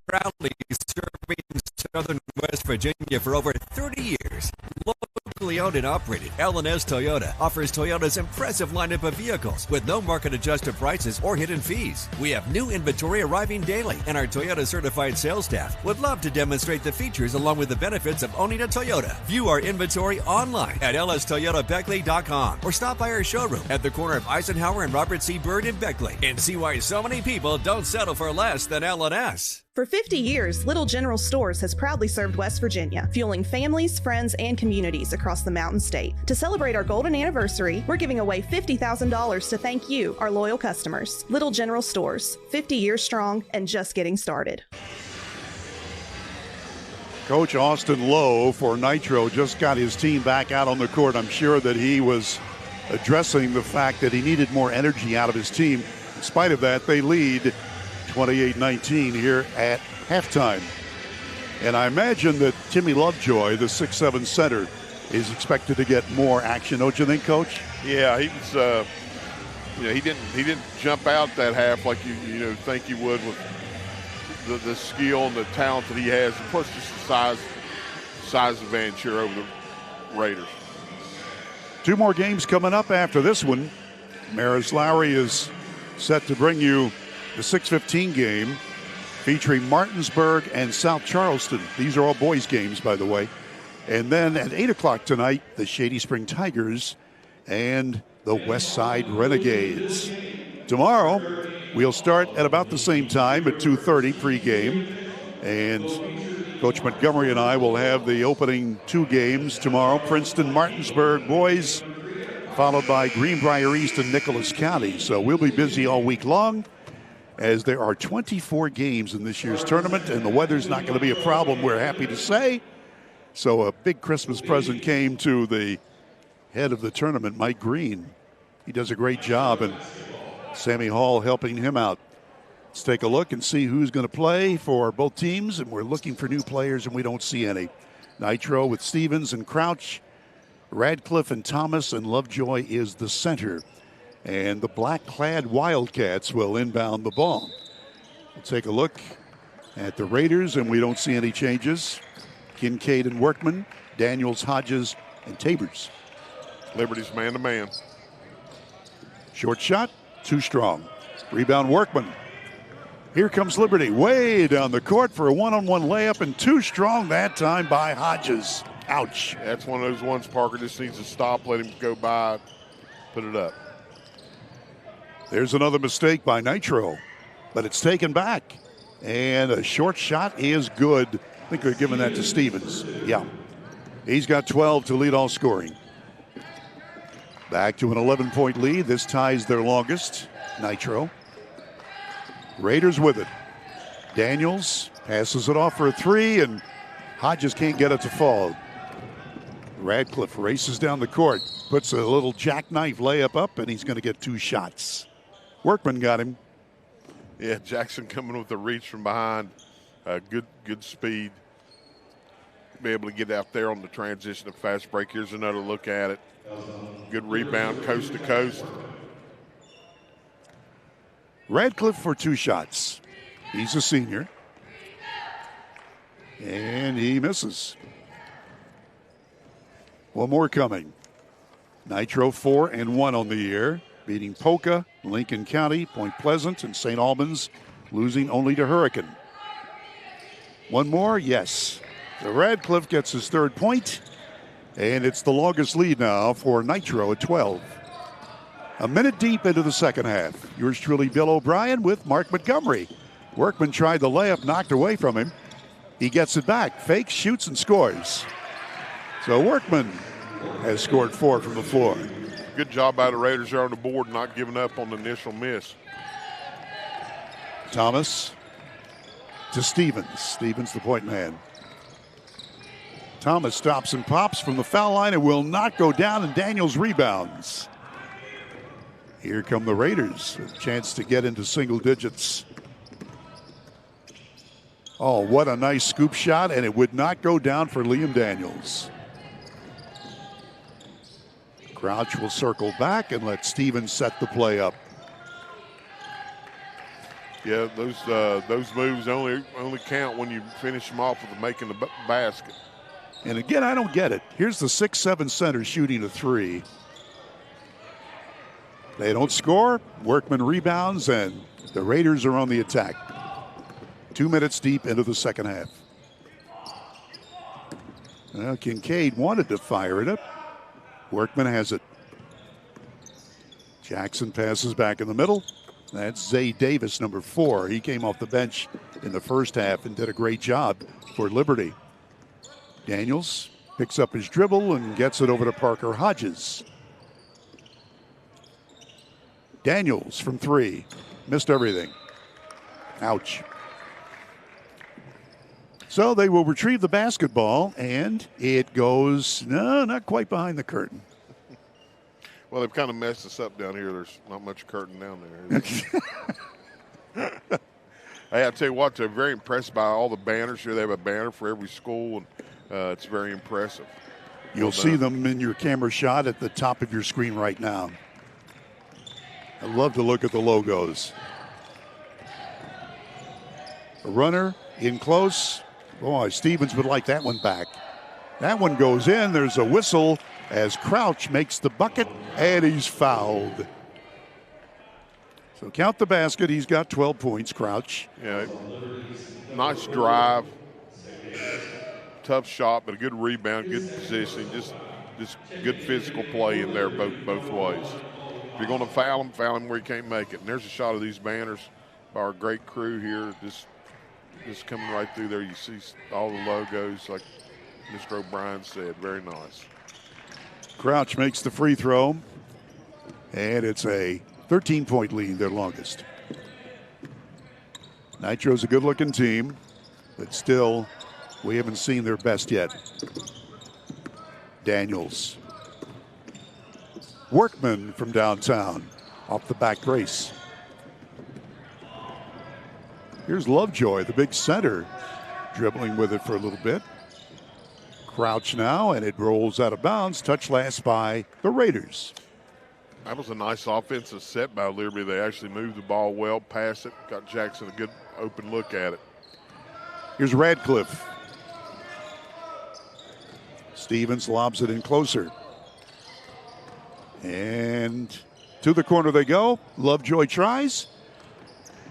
Proudly serving Southern West Virginia for over 30 years. Locally owned and operated, L&S Toyota offers Toyota's impressive lineup of vehicles with no market-adjusted prices or hidden fees. We have new inventory arriving daily, and our Toyota-certified sales staff would love to demonstrate the features along with the benefits of owning a Toyota. View our inventory online at lstoyotabeckley.com or stop by our showroom at the corner of Eisenhower and Robert C. Byrd in Beckley and see why so many people don't settle for less than L&S. For 50 years, Little General Stores has proudly served West Virginia, fueling families, friends, and communities across the Mountain State. To celebrate our golden anniversary, we're giving away $50,000 to thank you, our loyal customers. Little General Stores, 50 years strong and just getting started. Coach Austin Lowe for Nitro just got his team back out on the court. I'm sure that he was addressing the fact that he needed more energy out of his team. In spite of that, they lead 28-19 here at halftime. And I imagine that Timmy Lovejoy, the 6'7" center, is expected to get more action. Don't you think, Coach? Yeah, he was. He didn't jump out that half like you think he would with the skill and the talent that he has, and plus just the size advantage here over the Raiders. 2 more games coming up after this one. Maris Lowry is set to bring you the 6:15 game featuring Martinsburg and South Charleston. These are all boys games, by the way. And then at 8 o'clock tonight, the Shady Spring Tigers and the West Side Renegades. Tomorrow, we'll start at about the same time at 2:30 pregame. And Coach Montgomery and I will have the opening 2 games tomorrow. Princeton, Martinsburg boys, followed by Greenbrier East and Nicholas County. So we'll be busy all week long, as there are 24 games in this year's tournament, and the weather's not going to be a problem, we're happy to say. So a big Christmas present came to the head of the tournament, Mike Green. He does a great job, and Sammy Hall helping him out. Let's take a look and see who's going to play for both teams, and we're looking for new players, and we don't see any. Nitro with Stevens and Crouch, Radcliffe and Thomas, and Lovejoy is the center. And the black-clad Wildcats will inbound the ball. We'll take a look at the Raiders, and we don't see any changes. Kincaid and Workman, Daniels, Hodges, and Tabers. Liberty's man-to-man. Short shot, too strong. Rebound, Workman. Here comes Liberty, way down the court for a one-on-one layup, and too strong that time by Hodges. Ouch. That's one of those ones Parker just needs to stop, let him go by, put it up. There's another mistake by Nitro, but it's taken back. And a short shot is good. I think they're giving that to Stevens. Yeah. He's got 12 to lead all scoring. Back to an 11-point lead. This ties their longest. Nitro. Raiders with it. Daniels passes it off for a three, and Hodges can't get it to fall. Radcliffe races down the court, puts a little jackknife layup up, and he's going to get 2 shots. Workman got him. Yeah, Jackson coming with a reach from behind. Good speed. Be able to get out there on the transition of fast break. Here's another look at it. Good rebound, coast to coast. Radcliffe for 2 shots. He's a senior. And he misses. One more coming. Nitro 4-1 on the year, beating Polka, Lincoln County, Point Pleasant, and St. Albans, losing only to Hurricane. One more, yes. So Radcliffe gets his 3rd point, and it's the longest lead now for Nitro at 12. A minute deep into the second half. Yours truly, Bill O'Brien with Mark Montgomery. Workman tried the layup, knocked away from him. He gets it back, fakes, shoots, and scores. So Workman has scored 4 from the floor. Good job by the Raiders there on the board, not giving up on the initial miss. Thomas to Stevens. Stevens, the point man. Thomas stops and pops from the foul line and will not go down, and Daniels rebounds. Here come the Raiders, a chance to get into single digits. Oh, what a nice scoop shot, and it would not go down for Liam Daniels. Crouch will circle back and let Stevens set the play up. Yeah, those moves only count when you finish them off with making the basket. And again, I don't get it. Here's the 6'7" center shooting a 3. They don't score. Workman rebounds, and the Raiders are on the attack. 2 minutes deep into the second half. Well, Kincaid wanted to fire it up. Workman has it. Jackson passes back in the middle. That's Zay Davis, number 4. He came off the bench in the first half and did a great job for Liberty. Daniels picks up his dribble and gets it over to Parker Hodges. Daniels from 3. Missed everything. Ouch. So they will retrieve the basketball, and it goes, no, not quite behind the curtain. Well, they've kind of messed us up down here. There's not much curtain down there. Hey, I tell you what, they're very impressed by all the banners here. They have a banner for every school, and it's very impressive. You'll see them in your camera shot at the top of your screen right now. I love to look at the logos. A runner in close. Boy, Stevens would like that one back. That one goes in. There's a whistle as Crouch makes the bucket, and he's fouled. So count the basket. He's got 12 points, Crouch. Yeah, nice drive. Tough shot, but a good rebound, good positioning. Just good physical play in there both ways. If you're going to foul him where he can't make it. And there's a shot of these banners by our great crew here. Just coming right through there. You see all the logos, like Mr. O'Brien said. Very nice. Crouch makes the free throw, and it's a 13-point lead, their longest. Nitro's a good-looking team, but still, we haven't seen their best yet. Daniels. Workman from downtown, off the back brace. Here's Lovejoy, the big center, dribbling with it for a little bit. Crouch now, and it rolls out of bounds. Touch last by the Raiders. That was a nice offensive set by Liberty. They actually moved the ball well, passed it, got Jackson a good open look at it. Here's Radcliffe. Stevens lobs it in closer. And to the corner they go. Lovejoy tries.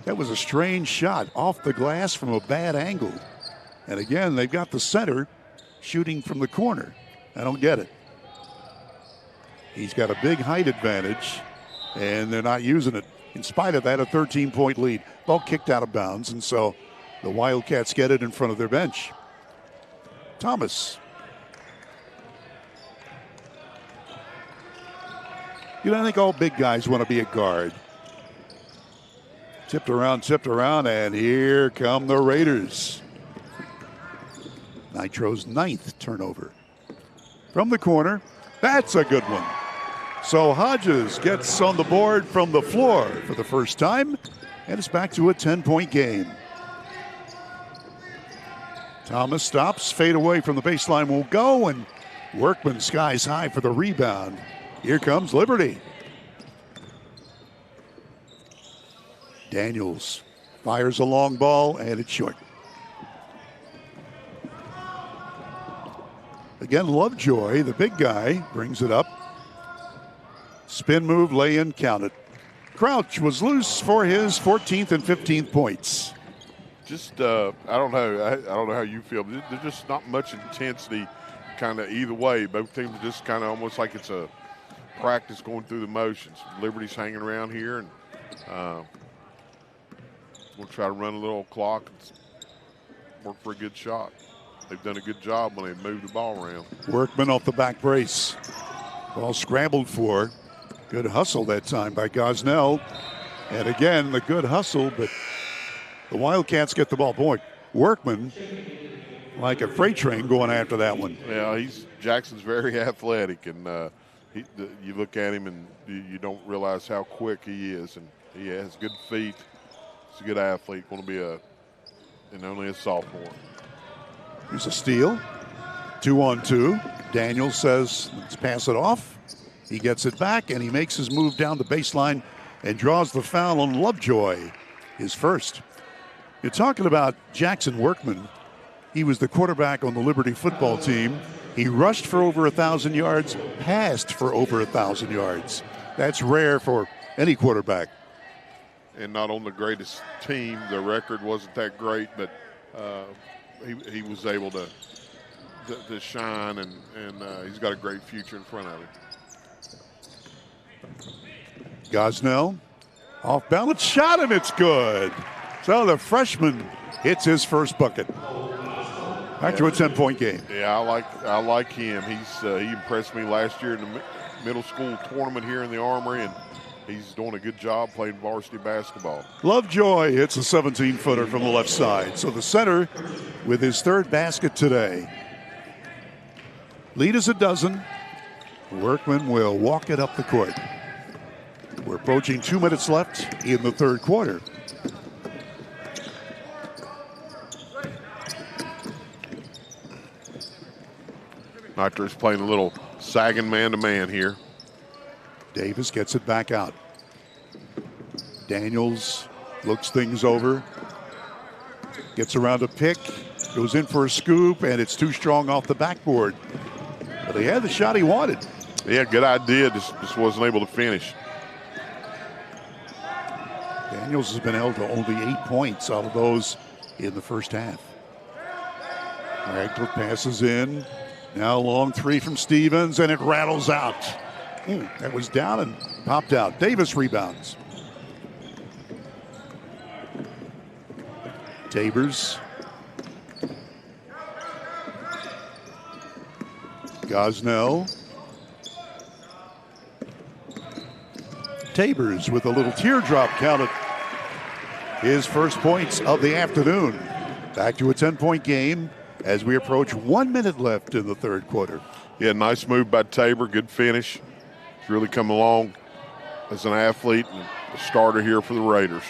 That was a strange shot off the glass from a bad angle. And again, they've got the center shooting from the corner. I don't get it. He's got a big height advantage, and they're not using it. In spite of that, a 13-point lead. Ball kicked out of bounds, and so the Wildcats get it in front of their bench. Thomas. You know, I think all big guys want to be a guard. Tipped around, and here come the Raiders. Nitro's 9th turnover. From the corner, that's a good one. So Hodges gets on the board from the floor for the first time, and it's back to a 10-point game. Thomas stops, fade away from the baseline will go, and Workman skies high for the rebound. Here comes Liberty. Daniels fires a long ball, and it's short. Again, Lovejoy, the big guy, brings it up. Spin move, lay in, count it. Crouch was loose for his 14th and 15th points. Just, I don't know. I don't know how you feel. There's just not much intensity kind of either way. Both teams are just kind of almost like it's a practice going through the motions. Liberty's hanging around here, and we'll try to run a little clock and work for a good shot. They've done a good job when they move the ball around. Workman off the back brace. Ball scrambled for. Good hustle that time by Gosnell. And again, the good hustle, but the Wildcats get the ball. Boy, Workman, like a freight train going after that one. Yeah, Jackson's very athletic, and you look at him and you don't realize how quick he is, and he has good feet. He's a good athlete, going to be and only a sophomore. Here's a steal. 2-on-2. Daniels says, let's pass it off. He gets it back, and he makes his move down the baseline and draws the foul on Lovejoy, his first. You're talking about Jackson Workman. He was the quarterback on the Liberty football team. He rushed for over 1,000 yards, passed for over 1,000 yards. That's rare for any quarterback. And not on the greatest team. The record wasn't that great, but he was able to shine, and he's got a great future in front of him. Gosnell, off balance shot, and it's good. So the freshman hits his first bucket. Back to a 10-point game. Yeah, I like him. He impressed me last year in the middle school tournament here in the Armory, and he's doing a good job playing varsity basketball. Lovejoy hits a 17-footer from the left side. So the center with his third basket today. Lead is a dozen. Workman will walk it up the court. We're approaching 2 minutes left in the third quarter. Nitro's playing a little sagging man-to-man here. Davis gets it back out. Daniels looks things over. Gets around a pick. Goes in for a scoop, and it's too strong off the backboard. But he had the shot he wanted. Yeah, good idea. Just wasn't able to finish. Daniels has been held to only 8 points out of those in the first half. Radcliffe passes in. Now long three from Stevens, and it rattles out. That was down and popped out. Davis rebounds. Tabers. Gosnell. Tabers with a little teardrop counted his first points of the afternoon. Back to a 10-point game as we approach 1 minute left in the third quarter. Yeah, nice move by Tabor. Good finish. He's really come along as an athlete and a starter here for the Raiders.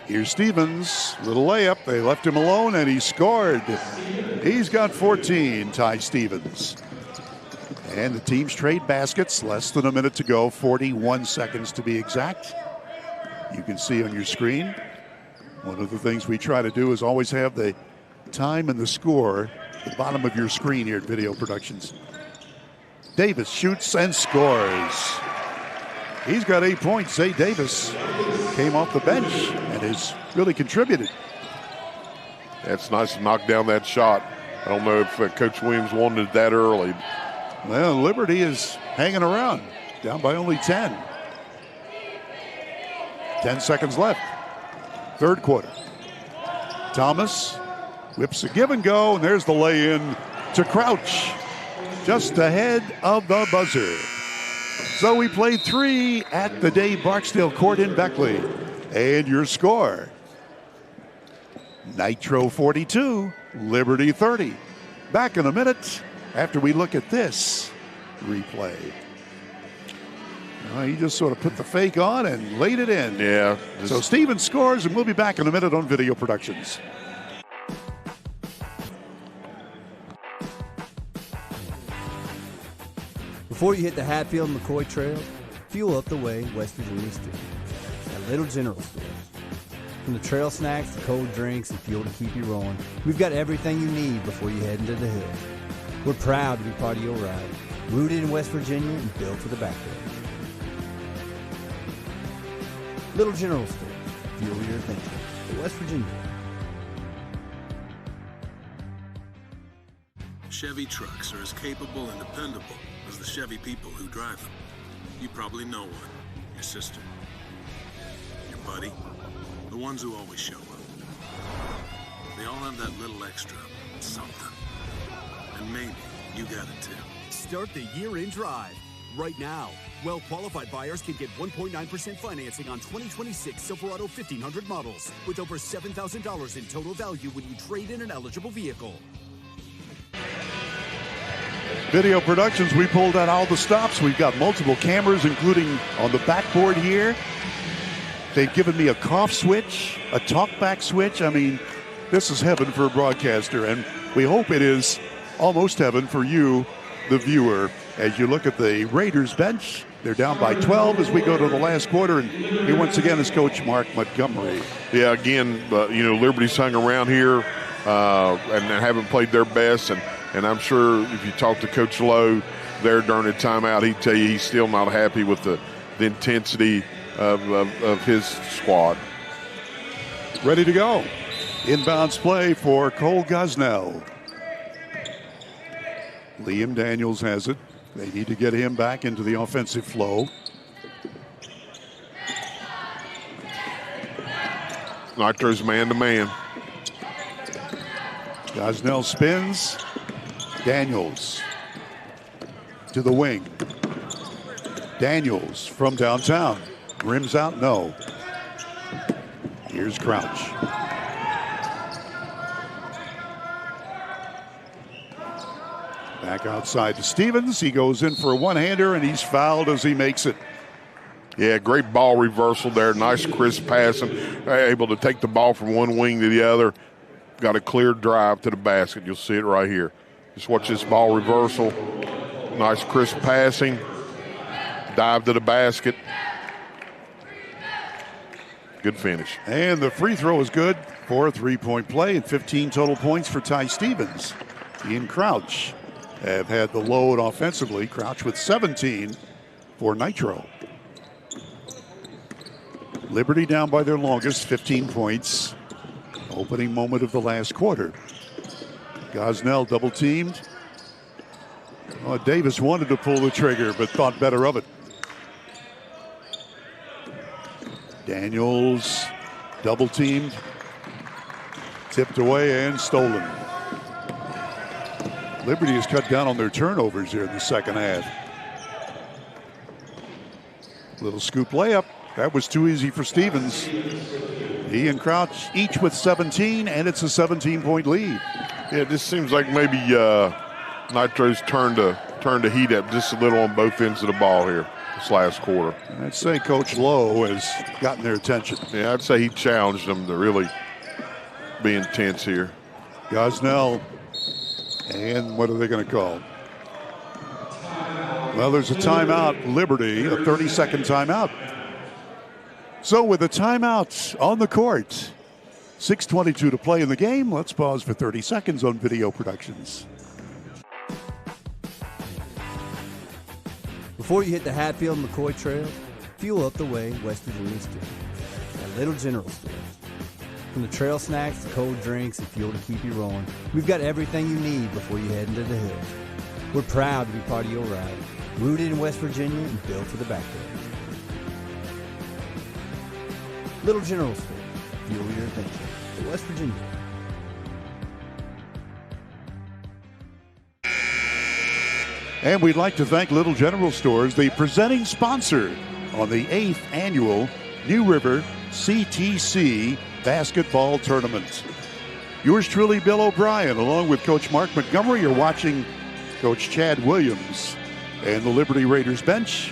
Here's Stevens, little layup. They left him alone, and he scored. He's got 14, Ty Stevens. And the teams trade baskets. Less than a minute to go, 41 seconds to be exact. You can see on your screen. One of the things we try to do is always have the time and the score at the bottom of your screen here at Video Productions. Davis shoots and scores. He's got 8 points. Zay Davis came off the bench and has really contributed. That's nice to knock down that shot. I don't know if Coach Williams wanted it that early. Well, Liberty is hanging around, down by only 10. 10 seconds left. Third quarter. Thomas whips a give and go, and there's the lay-in to Crouch, just ahead of the buzzer. So we played 3 at the Dave Barksdale Court in Beckley. And your score: Nitro 42, Liberty 30. Back in a minute after we look at this replay. He just sort of put the fake on and laid it in. Yeah. So Stevens scores, and we'll be back in a minute on Video Productions. Before you hit the Hatfield-McCoy Trail, fuel up the way West Virginians do. At Little General Stores. From the trail snacks to cold drinks and fuel to keep you rolling, we've got everything you need before you head into the hills. We're proud to be part of your ride. Rooted in West Virginia and built for the backwoods. Little General Stores. Fuel your adventure. For West Virginia. Chevy trucks are as capable and dependable as the Chevy people who drive them. You probably know one. Your sister. Your buddy. The ones who always show up. They all have that little extra something. And maybe you got it too. Start the year in drive. Right now, well-qualified buyers can get 1.9% financing on 2026 Silverado 1500 models with over $7,000 in total value when you trade in an eligible vehicle. Video Productions, we pulled out all the stops. We've got multiple cameras, including on the backboard here. They've given me a cough switch, a talkback switch. I mean, this is heaven for a broadcaster, and we hope it is almost heaven for you, the viewer. As you look at the Raiders bench, they're down by 12 as we go to the last quarter, and here once again is Coach Mark Montgomery. Yeah, again, Liberty's hung around here and haven't played their best, and I'm sure if you talk to Coach Lowe there during the timeout, he'd tell you he's still not happy with the intensity of his squad. Ready to go. Inbounds play for Cole Gosnell. Liam Daniels has it. They need to get him back into the offensive flow. Nitro's man-to-man. Gosnell spins. Daniels to the wing. Daniels from downtown. Rims out, no. Here's Crouch. Back outside to Stevens. He goes in for a one-hander, and he's fouled as he makes it. Yeah, great ball reversal there. Nice crisp passing. Able to take the ball from one wing to the other. Got a clear drive to the basket. You'll see it right here. Just watch this ball reversal. Nice crisp passing. Dive to the basket. Good finish. And the free throw is good for a three-point play and 15 total points for Ty Stevens. He and Crouch have had the load offensively. Crouch with 17 for Nitro. Liberty down by their longest, 15 points. Opening moment of the last quarter. Gosnell double-teamed. Oh, Davis wanted to pull the trigger, but thought better of it. Daniels double-teamed. Tipped away and stolen. Liberty has cut down on their turnovers here in the second half. Little scoop layup. That was too easy for Stevens. He and Crouch each with 17, and it's a 17-point lead. Yeah, this seems like maybe Nitro's turned to heat up just a little on both ends of the ball here. this last quarter. I'd say Coach Lowe has gotten their attention. Yeah, I'd say he challenged them to really be intense here. Gosnell, and what are they going to call? Well, there's a timeout, Liberty, a 30-second timeout. So with a timeout on the court, 6:22 to play in the game. Let's pause for 30 seconds on Video Productions. Before you hit the Hatfield and McCoy Trail, fuel up the way West Virginians do. At Little General Stores. From the trail snacks to cold drinks and fuel to keep you rolling, we've got everything you need before you head into the hills. We're proud to be part of your ride. Rooted in West Virginia and built for the backwoods. Little General Store. Fuel your adventure to West Virginia. And we'd like to thank Little General Stores, the presenting sponsor on the 8th annual New River CTC Basketball Tournament. Yours truly, Bill O'Brien, along with Coach Mark Montgomery. You're watching Coach Chad Williams and the Liberty Raiders bench.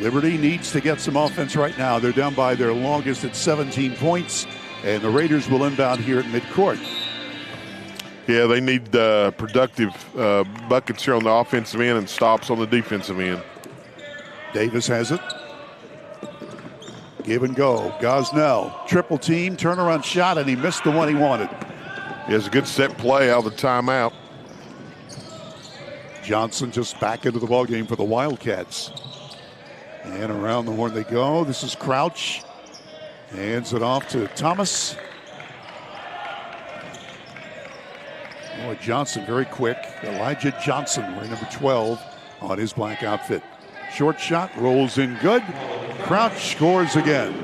Liberty needs to get some offense right now. They're down by their longest at 17 points, and the Raiders will inbound here at midcourt. Yeah, they need productive buckets here on the offensive end and stops on the defensive end. Davis has it. Give and go. Gosnell, triple team, turnaround shot, and he missed the one he wanted. He has a good set play out of the timeout. Johnson just back into the ballgame for the Wildcats. And around the horn they go. This is Crouch. Hands it off to Thomas. Oh, Johnson very quick. Elijah Johnson wearing number 12 on his black outfit. Short shot, rolls in good. Crouch scores again.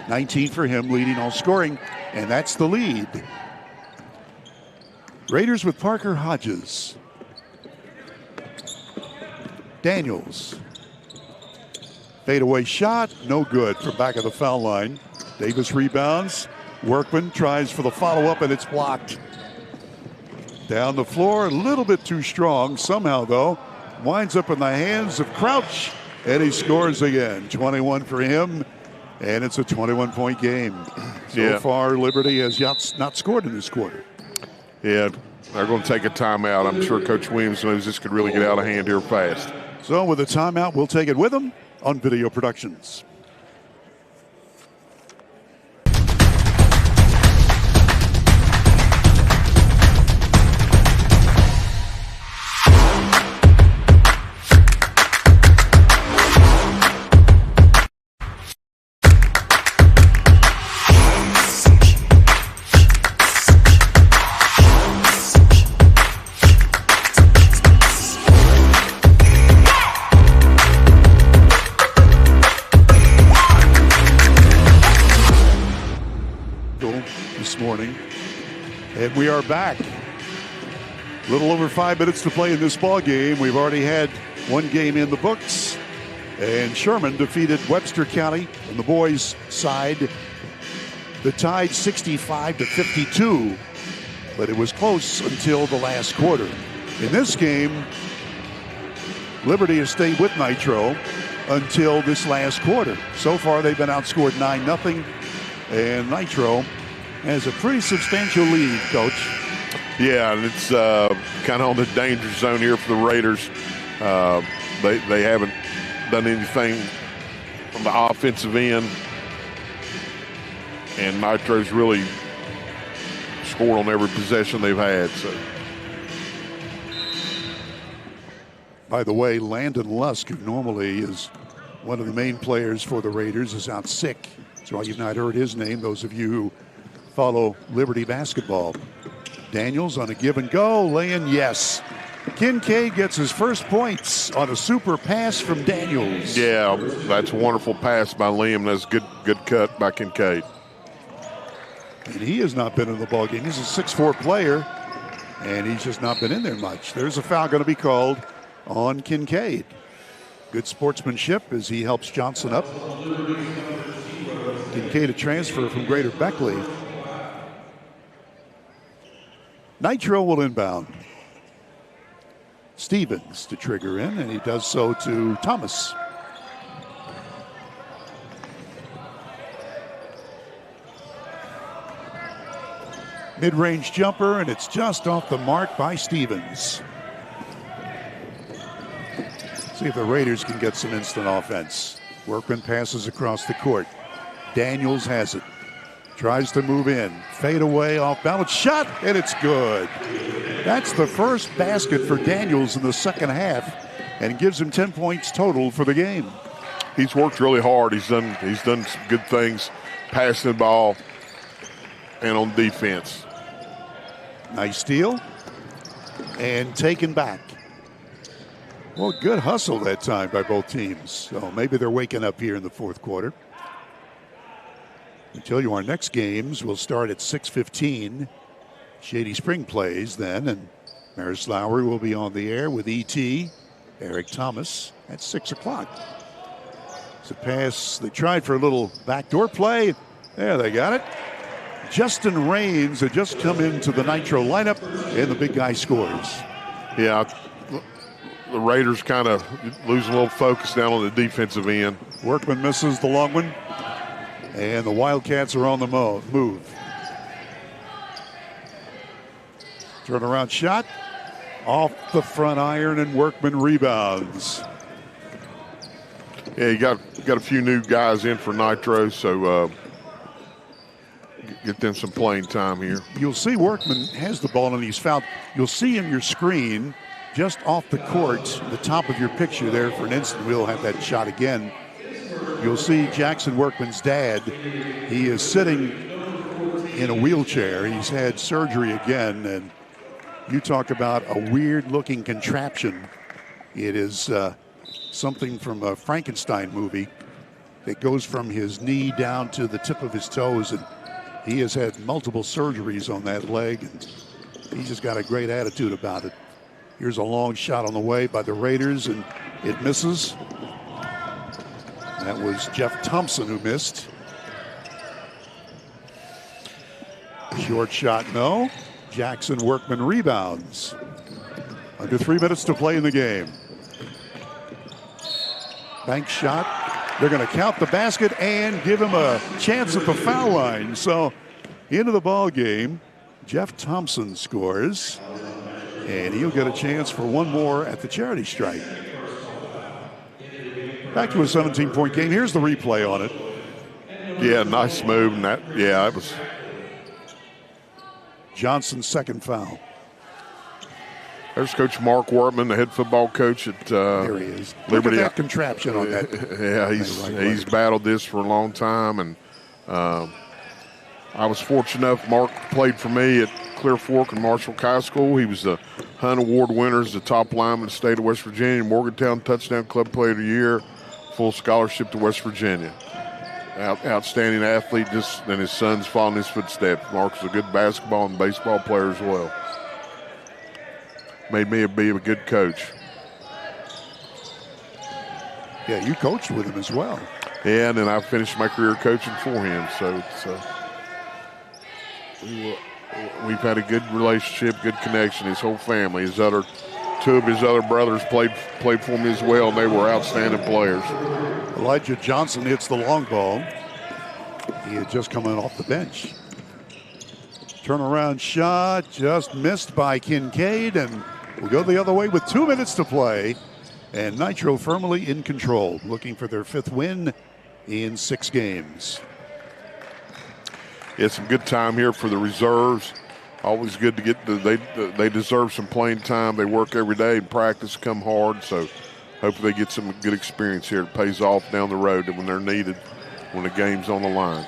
19 for him, leading all scoring, and that's the lead. Raiders with Parker Hodges. Daniels. Fadeaway shot, no good from back of the foul line. Davis rebounds. Workman tries for the follow-up, and it's blocked. Down the floor, a little bit too strong. Somehow, though, winds up in the hands of Crouch, and he scores again. 21 for him, and it's a 21-point game. So far, Liberty has not scored in this quarter. Yeah, they're going to take a timeout. I'm sure Coach Williams knows this could really get out of hand here fast. So with a timeout, we'll take it with him on Video Productions. And we are back. A little over 5 minutes to play in this ball game. We've already had one game in the books, and Sherman defeated Webster County on the boys' side. The Tide 65-52, but it was close until the last quarter. In this game, Liberty has stayed with Nitro until this last quarter. So far, they've been outscored 9-0, and Nitro has a pretty substantial lead, Coach. Yeah, and it's kind of on the danger zone here for the Raiders. They haven't done anything from the offensive end, and Nitro's really scored on every possession they've had. So, by the way, Landon Lusk, who normally is one of the main players for the Raiders, is out sick. So you've not heard his name, those of you who follow Liberty basketball. Daniels on a give and go, laying yes. Kincaid gets his first points on a super pass from Daniels. Yeah, that's a wonderful pass by Liam. That's good cut by Kincaid. And he has not been in the ballgame. He's a 6'4" player, and he's just not been in there much. There's a foul going to be called on Kincaid. Good sportsmanship as he helps Johnson up. Kincaid a transfer from Greater Beckley. Nitro will inbound. Stevens to trigger in, and he does so to Thomas. Mid-range jumper, and it's just off the mark by Stevens. See if the Raiders can get some instant offense. Workman passes across the court. Daniels has it. Tries to move in. Fade away, off balance. Shot, and it's good. That's the first basket for Daniels in the second half, and gives him 10 points total for the game. He's worked really hard. He's done some good things, passing the ball and on defense. Nice steal. And taken back. Well, good hustle that time by both teams. So maybe they're waking up here in the fourth quarter. I tell you, our next games will start at 6:15. Shady Spring plays then, and Maris Lowry will be on the air with E.T. Eric Thomas at 6 o'clock. It's a pass. They tried for a little backdoor play. There, they got it. Justin Raines had just come into the Nitro lineup, and the big guy scores. Yeah, the Raiders kind of losing a little focus down on the defensive end. Workman misses the long one, and the Wildcats are on the move. Turnaround shot off the front iron, and Workman rebounds. Yeah, you got a few new guys in for Nitro, so get them some playing time here. You'll see Workman has the ball and he's fouled. You'll see in your screen just off the court, the top of your picture there for an instant. We'll have that shot again. You'll see Jackson Workman's dad. He is sitting in a wheelchair. He's had surgery again, and you talk about a weird-looking contraption. It is something from a Frankenstein movie. It goes from his knee down to the tip of his toes, and he has had multiple surgeries on that leg, and he's just got a great attitude about it. Here's a long shot on the way by the Raiders, and it misses. That was Jeff Thompson who missed. Short shot, no. Jackson Workman rebounds. Under 3 minutes to play in the game. Bank shot. They're going to count the basket and give him a chance at the foul line. So into the ball game, Jeff Thompson scores, and he'll get a chance for one more at the charity stripe. Back to a 17-point game. Here's the replay on it. Yeah, nice move. And it was Johnson's second foul. There's Coach Mark Wortman, the head football coach at there he is. Liberty. Look at that contraption on that. Yeah, he's battled this for a long time, and I was fortunate enough. Mark played for me at Clear Fork and Marshall High School. He was the Hunt Award winner as the top lineman in the state of West Virginia, Morgantown Touchdown Club Player of the Year, full scholarship to West Virginia. Outstanding athlete, and his son's following his footsteps. Mark's a good basketball and baseball player as well. Made me be a good coach. Yeah, you coached with him as well. Yeah, and then I finished my career coaching for him. So we've had a good relationship, good connection. His whole family, two of his other brothers played for me as well, and they were outstanding players. Elijah Johnson hits the long ball. He had just come in off the bench. Turnaround shot just missed by Kincaid, and we'll go the other way with 2 minutes to play. And Nitro firmly in control, looking for their 5th win in 6 games. It's some good time here for the reserves. Always good to get they deserve some playing time. They work every day and practice, come hard. So hopefully they get some good experience here. It pays off down the road when they're needed, when the game's on the line.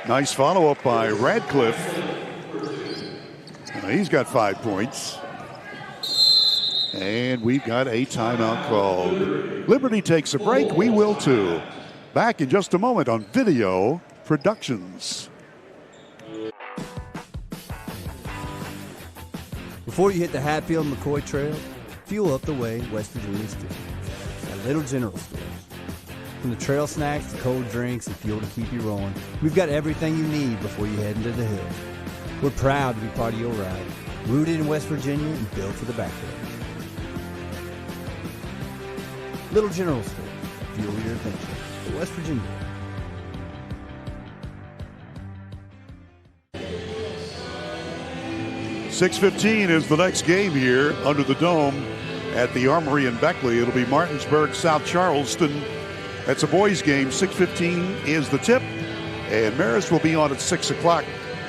Nice follow-up by Radcliffe. He's got 5 points. And we've got a timeout called. Liberty takes a break. We will too. Back in just a moment on Video Productions. Before you hit the Hatfield-McCoy Trail, fuel up the way West Virginians do. At Little General Stores. From the trail snacks to cold drinks and fuel to keep you rolling, we've got everything you need before you head into the hills. We're proud to be part of your ride. Rooted in West Virginia and built for the backwoods. Little General Store. Fuel your adventure. West Virginia. .6:15 is the next game here under the dome at the Armory in Beckley. It'll be Martinsburg, South Charleston. That's a boys' game. 6:15 is the tip, and Marist will be on at 6 o'clock.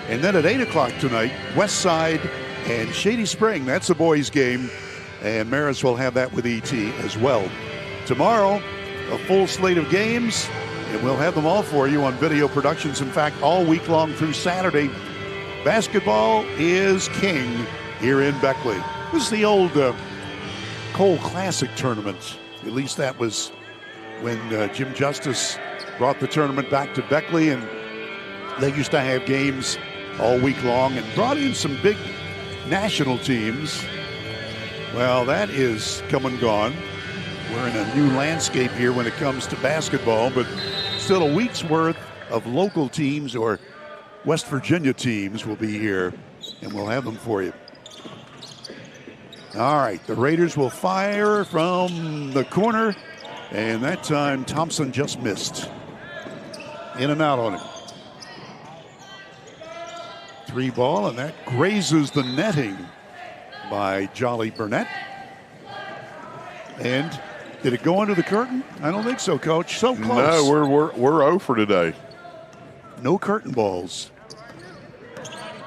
And then at 8 o'clock tonight, West Side and Shady Spring. That's a boys' game, and Marist will have that with ET as well. Tomorrow, a full slate of games, and we'll have them all for you on video productions. In fact, all week long through Saturday. Basketball is king here in Beckley. This is the old Cole Classic tournament. At least that was when Jim Justice brought the tournament back to Beckley, and they used to have games all week long and brought in some big national teams. Well, that is come and gone. We're in a new landscape here when it comes to basketball, but still a week's worth of local teams or West Virginia teams will be here, and we'll have them for you. All right, the Raiders will fire from the corner, and that time Thompson just missed. In and out on it. 3 ball, and that grazes the netting by Jolly Burnett. And did it go under the curtain? I don't think so, Coach. So close. No, we're 0 for today. No curtain balls.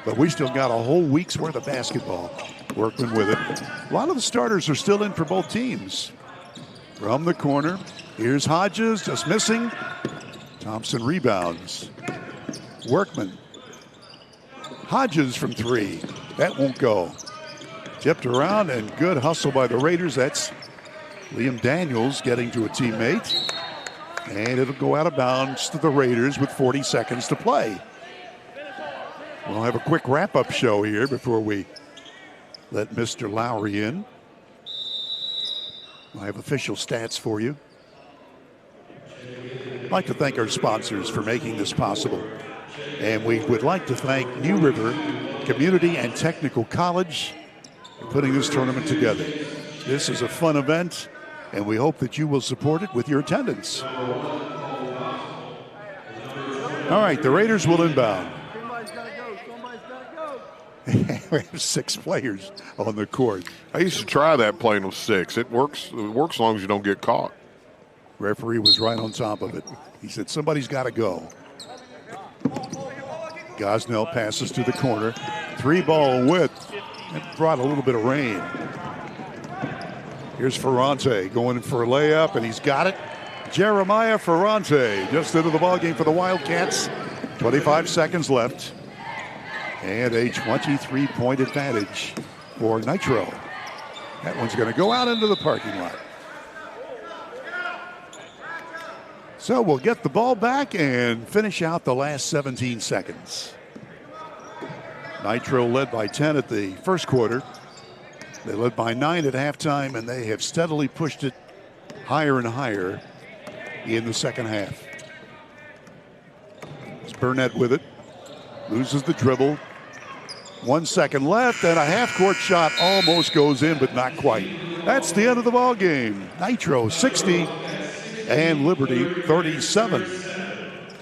But we still got a whole week's worth of basketball working with it. A lot of the starters are still in for both teams. From the corner, here's Hodges, just missing. Thompson rebounds. Workman. Hodges from 3. That won't go. Tipped around, and good hustle by the Raiders. That's Liam Daniels getting to a teammate. And it'll go out of bounds to the Raiders with 40 seconds to play. We'll have a quick wrap-up show here before we let Mr. Lowry in. I have official stats for you. I'd like to thank our sponsors for making this possible. And we would like to thank New River Community and Technical College for putting this tournament together. This is a fun event, and we hope that you will support it with your attendance. All right, the Raiders will inbound. We have 6 players on the court. I used to try that playing with 6. It works as long as you don't get caught. Referee was right on top of it. He said, somebody's got to go. Gosnell passes to the corner. 3 ball width. That brought a little bit of rain. Here's Ferrante going for a layup, and he's got it. Jeremiah Ferrante just into the ballgame for the Wildcats. 25 seconds left. And a 23-point advantage for Nitro. That one's going to go out into the parking lot. So we'll get the ball back and finish out the last 17 seconds. Nitro led by 10 at the first quarter. They led by 9 at halftime, and they have steadily pushed it higher and higher in the second half. It's Burnett with it. Loses the dribble. 1 second left, and a half-court shot almost goes in, but not quite. That's the end of the ball game. Nitro 60 and Liberty 37.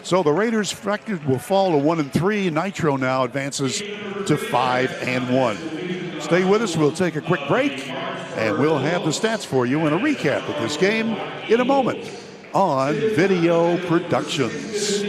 So the Raiders' record will fall to 1-3. Nitro now advances to 5-1. Stay with us. We'll take a quick break, and we'll have the stats for you and a recap of this game in a moment on Video Productions.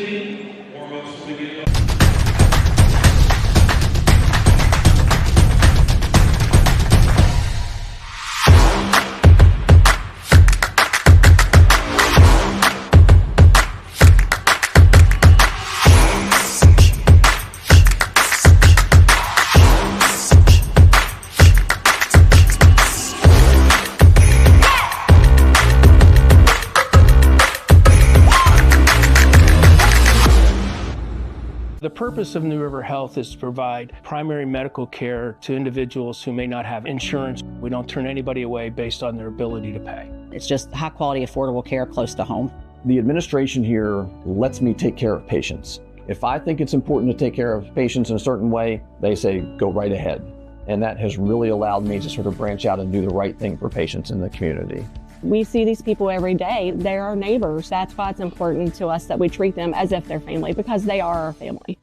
The purpose of New River Health is to provide primary medical care to individuals who may not have insurance. We don't turn anybody away based on their ability to pay. It's just high quality, affordable care close to home. The administration here lets me take care of patients. If I think it's important to take care of patients in a certain way, they say, go right ahead. And that has really allowed me to sort of branch out and do the right thing for patients in the community. We see these people every day. They're our neighbors. That's why it's important to us that we treat them as if they're family, because they are our family.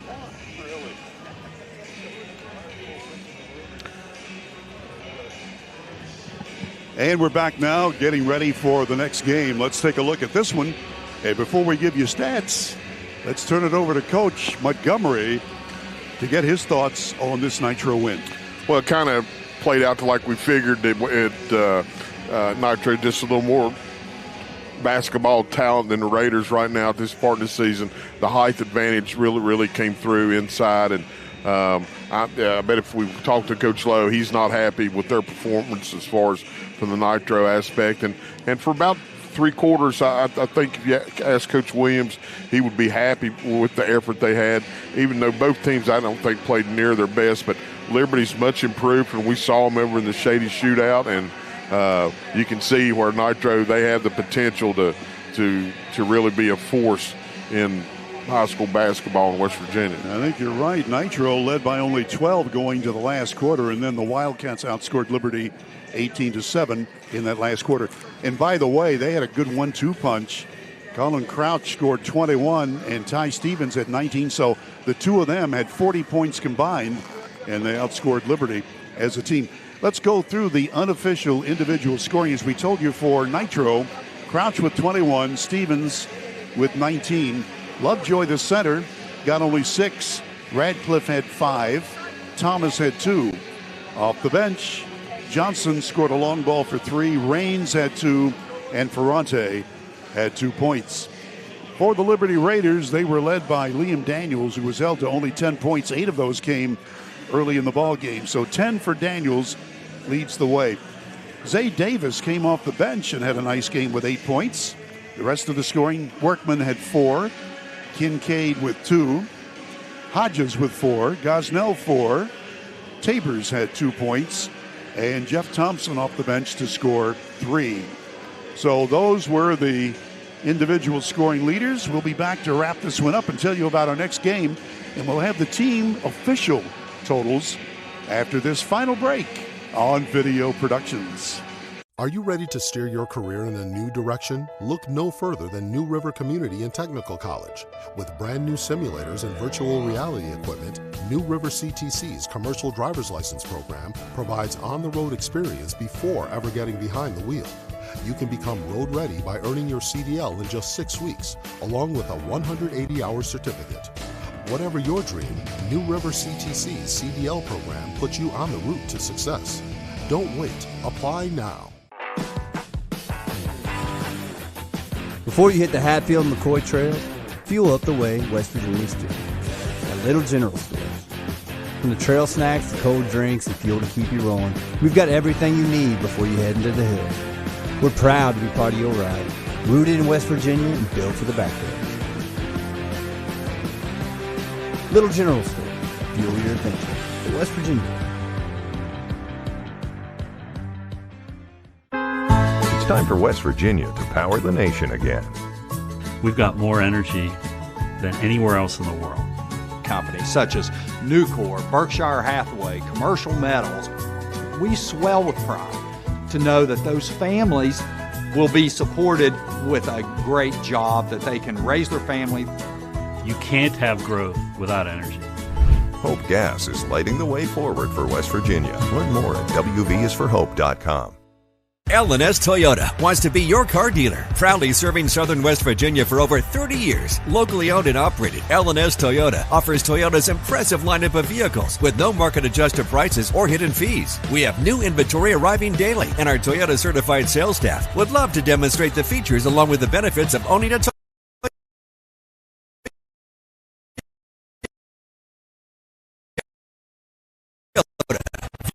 And we're back now, getting ready for the next game. Let's take a look at this one. Hey, before we give you stats, let's turn it over to Coach Montgomery to get his thoughts on this Nitro win. Well, it kind of played out to like we figured at Nitro, just a little more basketball talent than the Raiders right now at this part of the season. The height advantage really came through inside, and I bet if we talk to Coach Lowe, he's not happy with their performance as far as from the Nitro aspect. And for about 3 quarters, I think if you ask Coach Williams, he would be happy with the effort they had, even though both teams I don't think played near their best. But Liberty's much improved, and we saw them over in the Shady Shootout, and you can see where Nitro, they have the potential to really be a force in high school basketball in West Virginia. I think you're right. Nitro led by only 12 going to the last quarter, and then the Wildcats outscored Liberty 18-7 in that last quarter. And by the way, they had a good 1-2 punch. Colin Crouch scored 21 and Ty Stevens had 19. So the two of them had 40 points combined, and they outscored Liberty as a team. Let's go through the unofficial individual scoring. As we told you for Nitro, Crouch with 21, Stevens with 19. Lovejoy, the center, got only 6. Radcliffe had 5. Thomas had 2. Off the bench, Johnson scored a long ball for 3. Raines had 2. And Ferrante had 2 points. For the Liberty Raiders, they were led by Liam Daniels, who was held to only 10 points. 8 of those came early in the ball game. So 10 for Daniels leads the way. Zay Davis came off the bench and had a nice game with 8 points. The rest of the scoring, Workman had 4. Kincaid with 2, Hodges with 4, Gosnell 4, Tabers had 2 points, and Jeff Thompson off the bench to score 3. So those were the individual scoring leaders. We'll be back to wrap this one up and tell you about our next game, and we'll have the team official totals after this final break on Video Productions. Are you ready to steer your career in a new direction? Look no further than New River Community and Technical College. With brand new simulators and virtual reality equipment, New River CTC's commercial driver's license program provides on-the-road experience before ever getting behind the wheel. You can become road ready by earning your CDL in just 6 weeks, along with a 180-hour certificate. Whatever your dream, New River CTC's CDL program puts you on the route to success. Don't wait. Apply now. Before you hit the Hatfield and McCoy Trail, fuel up the way West Virginians do. At Little General Stores. From the trail snacks, to cold drinks, and fuel to keep you rolling, we've got everything you need before you head into the hills. We're proud to be part of your ride. Rooted in West Virginia and built for the backwoods. Little General Store. Fuel your adventure. West Virginia. It's time for West Virginia to power the nation again. We've got more energy than anywhere else in the world. Companies such as Nucor, Berkshire Hathaway, Commercial Metals, we swell with pride to know that those families will be supported with a great job, that they can raise their family. You can't have growth without energy. Hope Gas is lighting the way forward for West Virginia. Learn more at wvisforhope.com. L&S Toyota wants to be your car dealer. Proudly serving Southern West Virginia for over 30 years. Locally owned and operated, L&S Toyota offers Toyota's impressive lineup of vehicles with no market-adjusted prices or hidden fees. We have new inventory arriving daily, and our Toyota certified sales staff would love to demonstrate the features along with the benefits of owning a Toyota.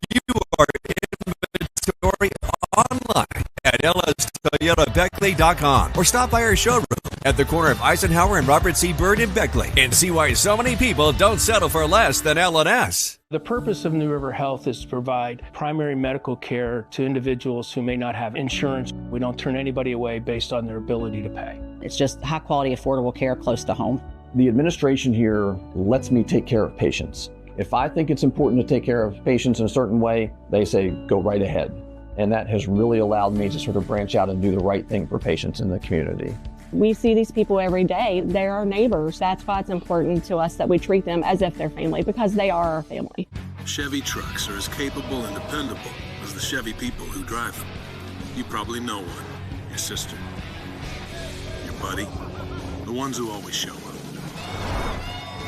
View our inventory online at lstoyotabeckley.com or stop by our showroom at the corner of Eisenhower and Robert C. Byrd in Beckley and see why so many people don't settle for less than L&S. The purpose of New River Health is to provide primary medical care to individuals who may not have insurance. We don't turn anybody away based on their ability to pay. It's just high quality, affordable care close to home. The administration here lets me take care of patients. If I think it's important to take care of patients in a certain way, they say, go right ahead. And that has really allowed me to sort of branch out and do the right thing for patients in the community. We see these people every day. They're our neighbors. That's why it's important to us that we treat them as if they're family, because they are our family. Chevy trucks are as capable and dependable as the Chevy people who drive them. You probably know one. Your sister. Your buddy. The ones who always show up.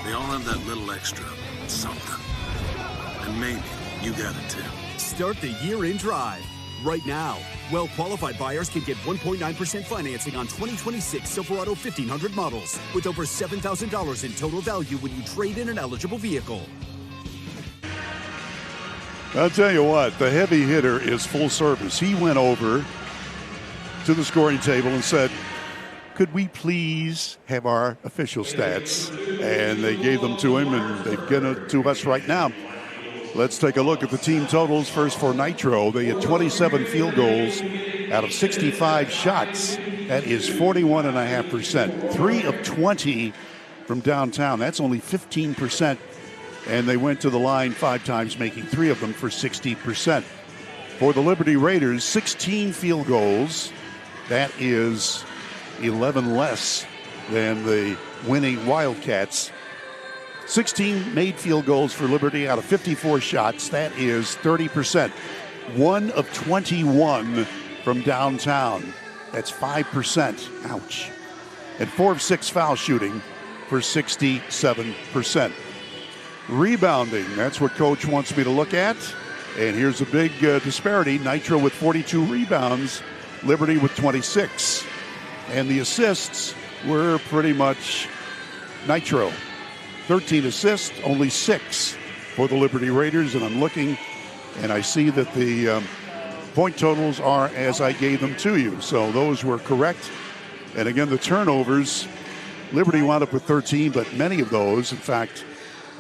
They all have that little extra something. And maybe you got it too. Start the year in drive. Right now, well-qualified buyers can get 1.9% financing on 2026 Silverado 1500 models with over $7,000 in total value when you trade in an eligible vehicle. I'll tell you what, the heavy hitter is full service. He went over to the scoring table and said, could we please have our official stats? And they gave them to him, and they've given it to us right now. Let's take a look at the team totals. First for Nitro, they had 27 field goals out of 65 shots. That is 41.5%. 3 of 20 from downtown. That's only 15%. And they went to the line 5 times, making 3 of them for 60%. For the Liberty Raiders, 16 field goals. That is 11 less than the winning Wildcats. 16 made field goals for Liberty out of 54 shots. That is 30%. 1 of 21 from downtown. That's 5%. Ouch. And 4 of 6 foul shooting for 67%. Rebounding, that's what Coach wants me to look at. And here's a big disparity. Nitro with 42 rebounds, Liberty with 26. And the assists were pretty much Nitro. 13 assists, only 6 for the Liberty Raiders. And I'm looking, and I see that the point totals are as I gave them to you. So those were correct. And again, the turnovers, Liberty wound up with 13, but many of those, in fact,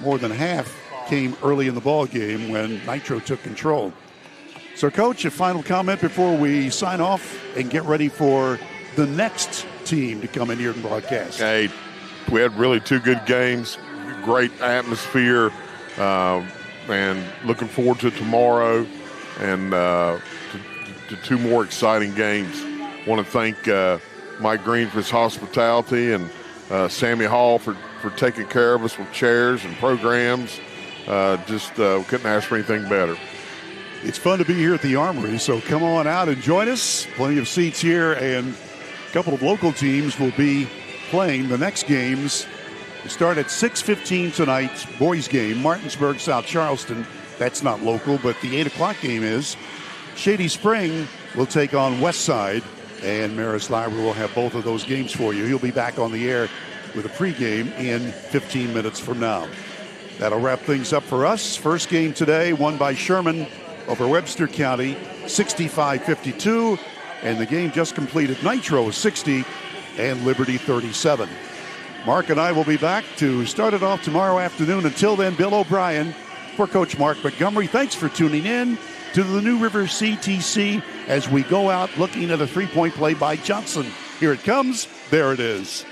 more than half, came early in the ball game when Nitro took control. So, Coach, a final comment before we sign off and get ready for the next team to come in here and broadcast. Hey, we had really 2 good games, great atmosphere, and looking forward to tomorrow and to 2 more exciting games. Want to thank Mike Green for his hospitality and Sammy Hall for taking care of us with chairs and programs. Couldn't ask for anything better. It's fun to be here at the Armory, so come on out and join us. Plenty of seats here, and a couple of local teams will be playing the next games. We start at 6:15 tonight, boys game, Martinsburg, South Charleston. That's not local, but the 8 o'clock game is. Shady Spring will take on Westside, and Maris Lyra will have both of those games for you. He'll be back on the air with a pregame in 15 minutes from now. That'll wrap things up for us. First game today, won by Sherman over Webster County, 65-52. And the game just completed, Nitro 60 and Liberty 37. Mark and I will be back to start it off tomorrow afternoon. Until then, Bill O'Brien for Coach Mark Montgomery. Thanks for tuning in to the New River CTC as we go out looking at a 3-point play by Johnson. Here it comes. There it is.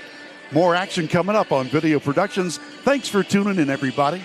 More action coming up on Video Productions. Thanks for tuning in, everybody.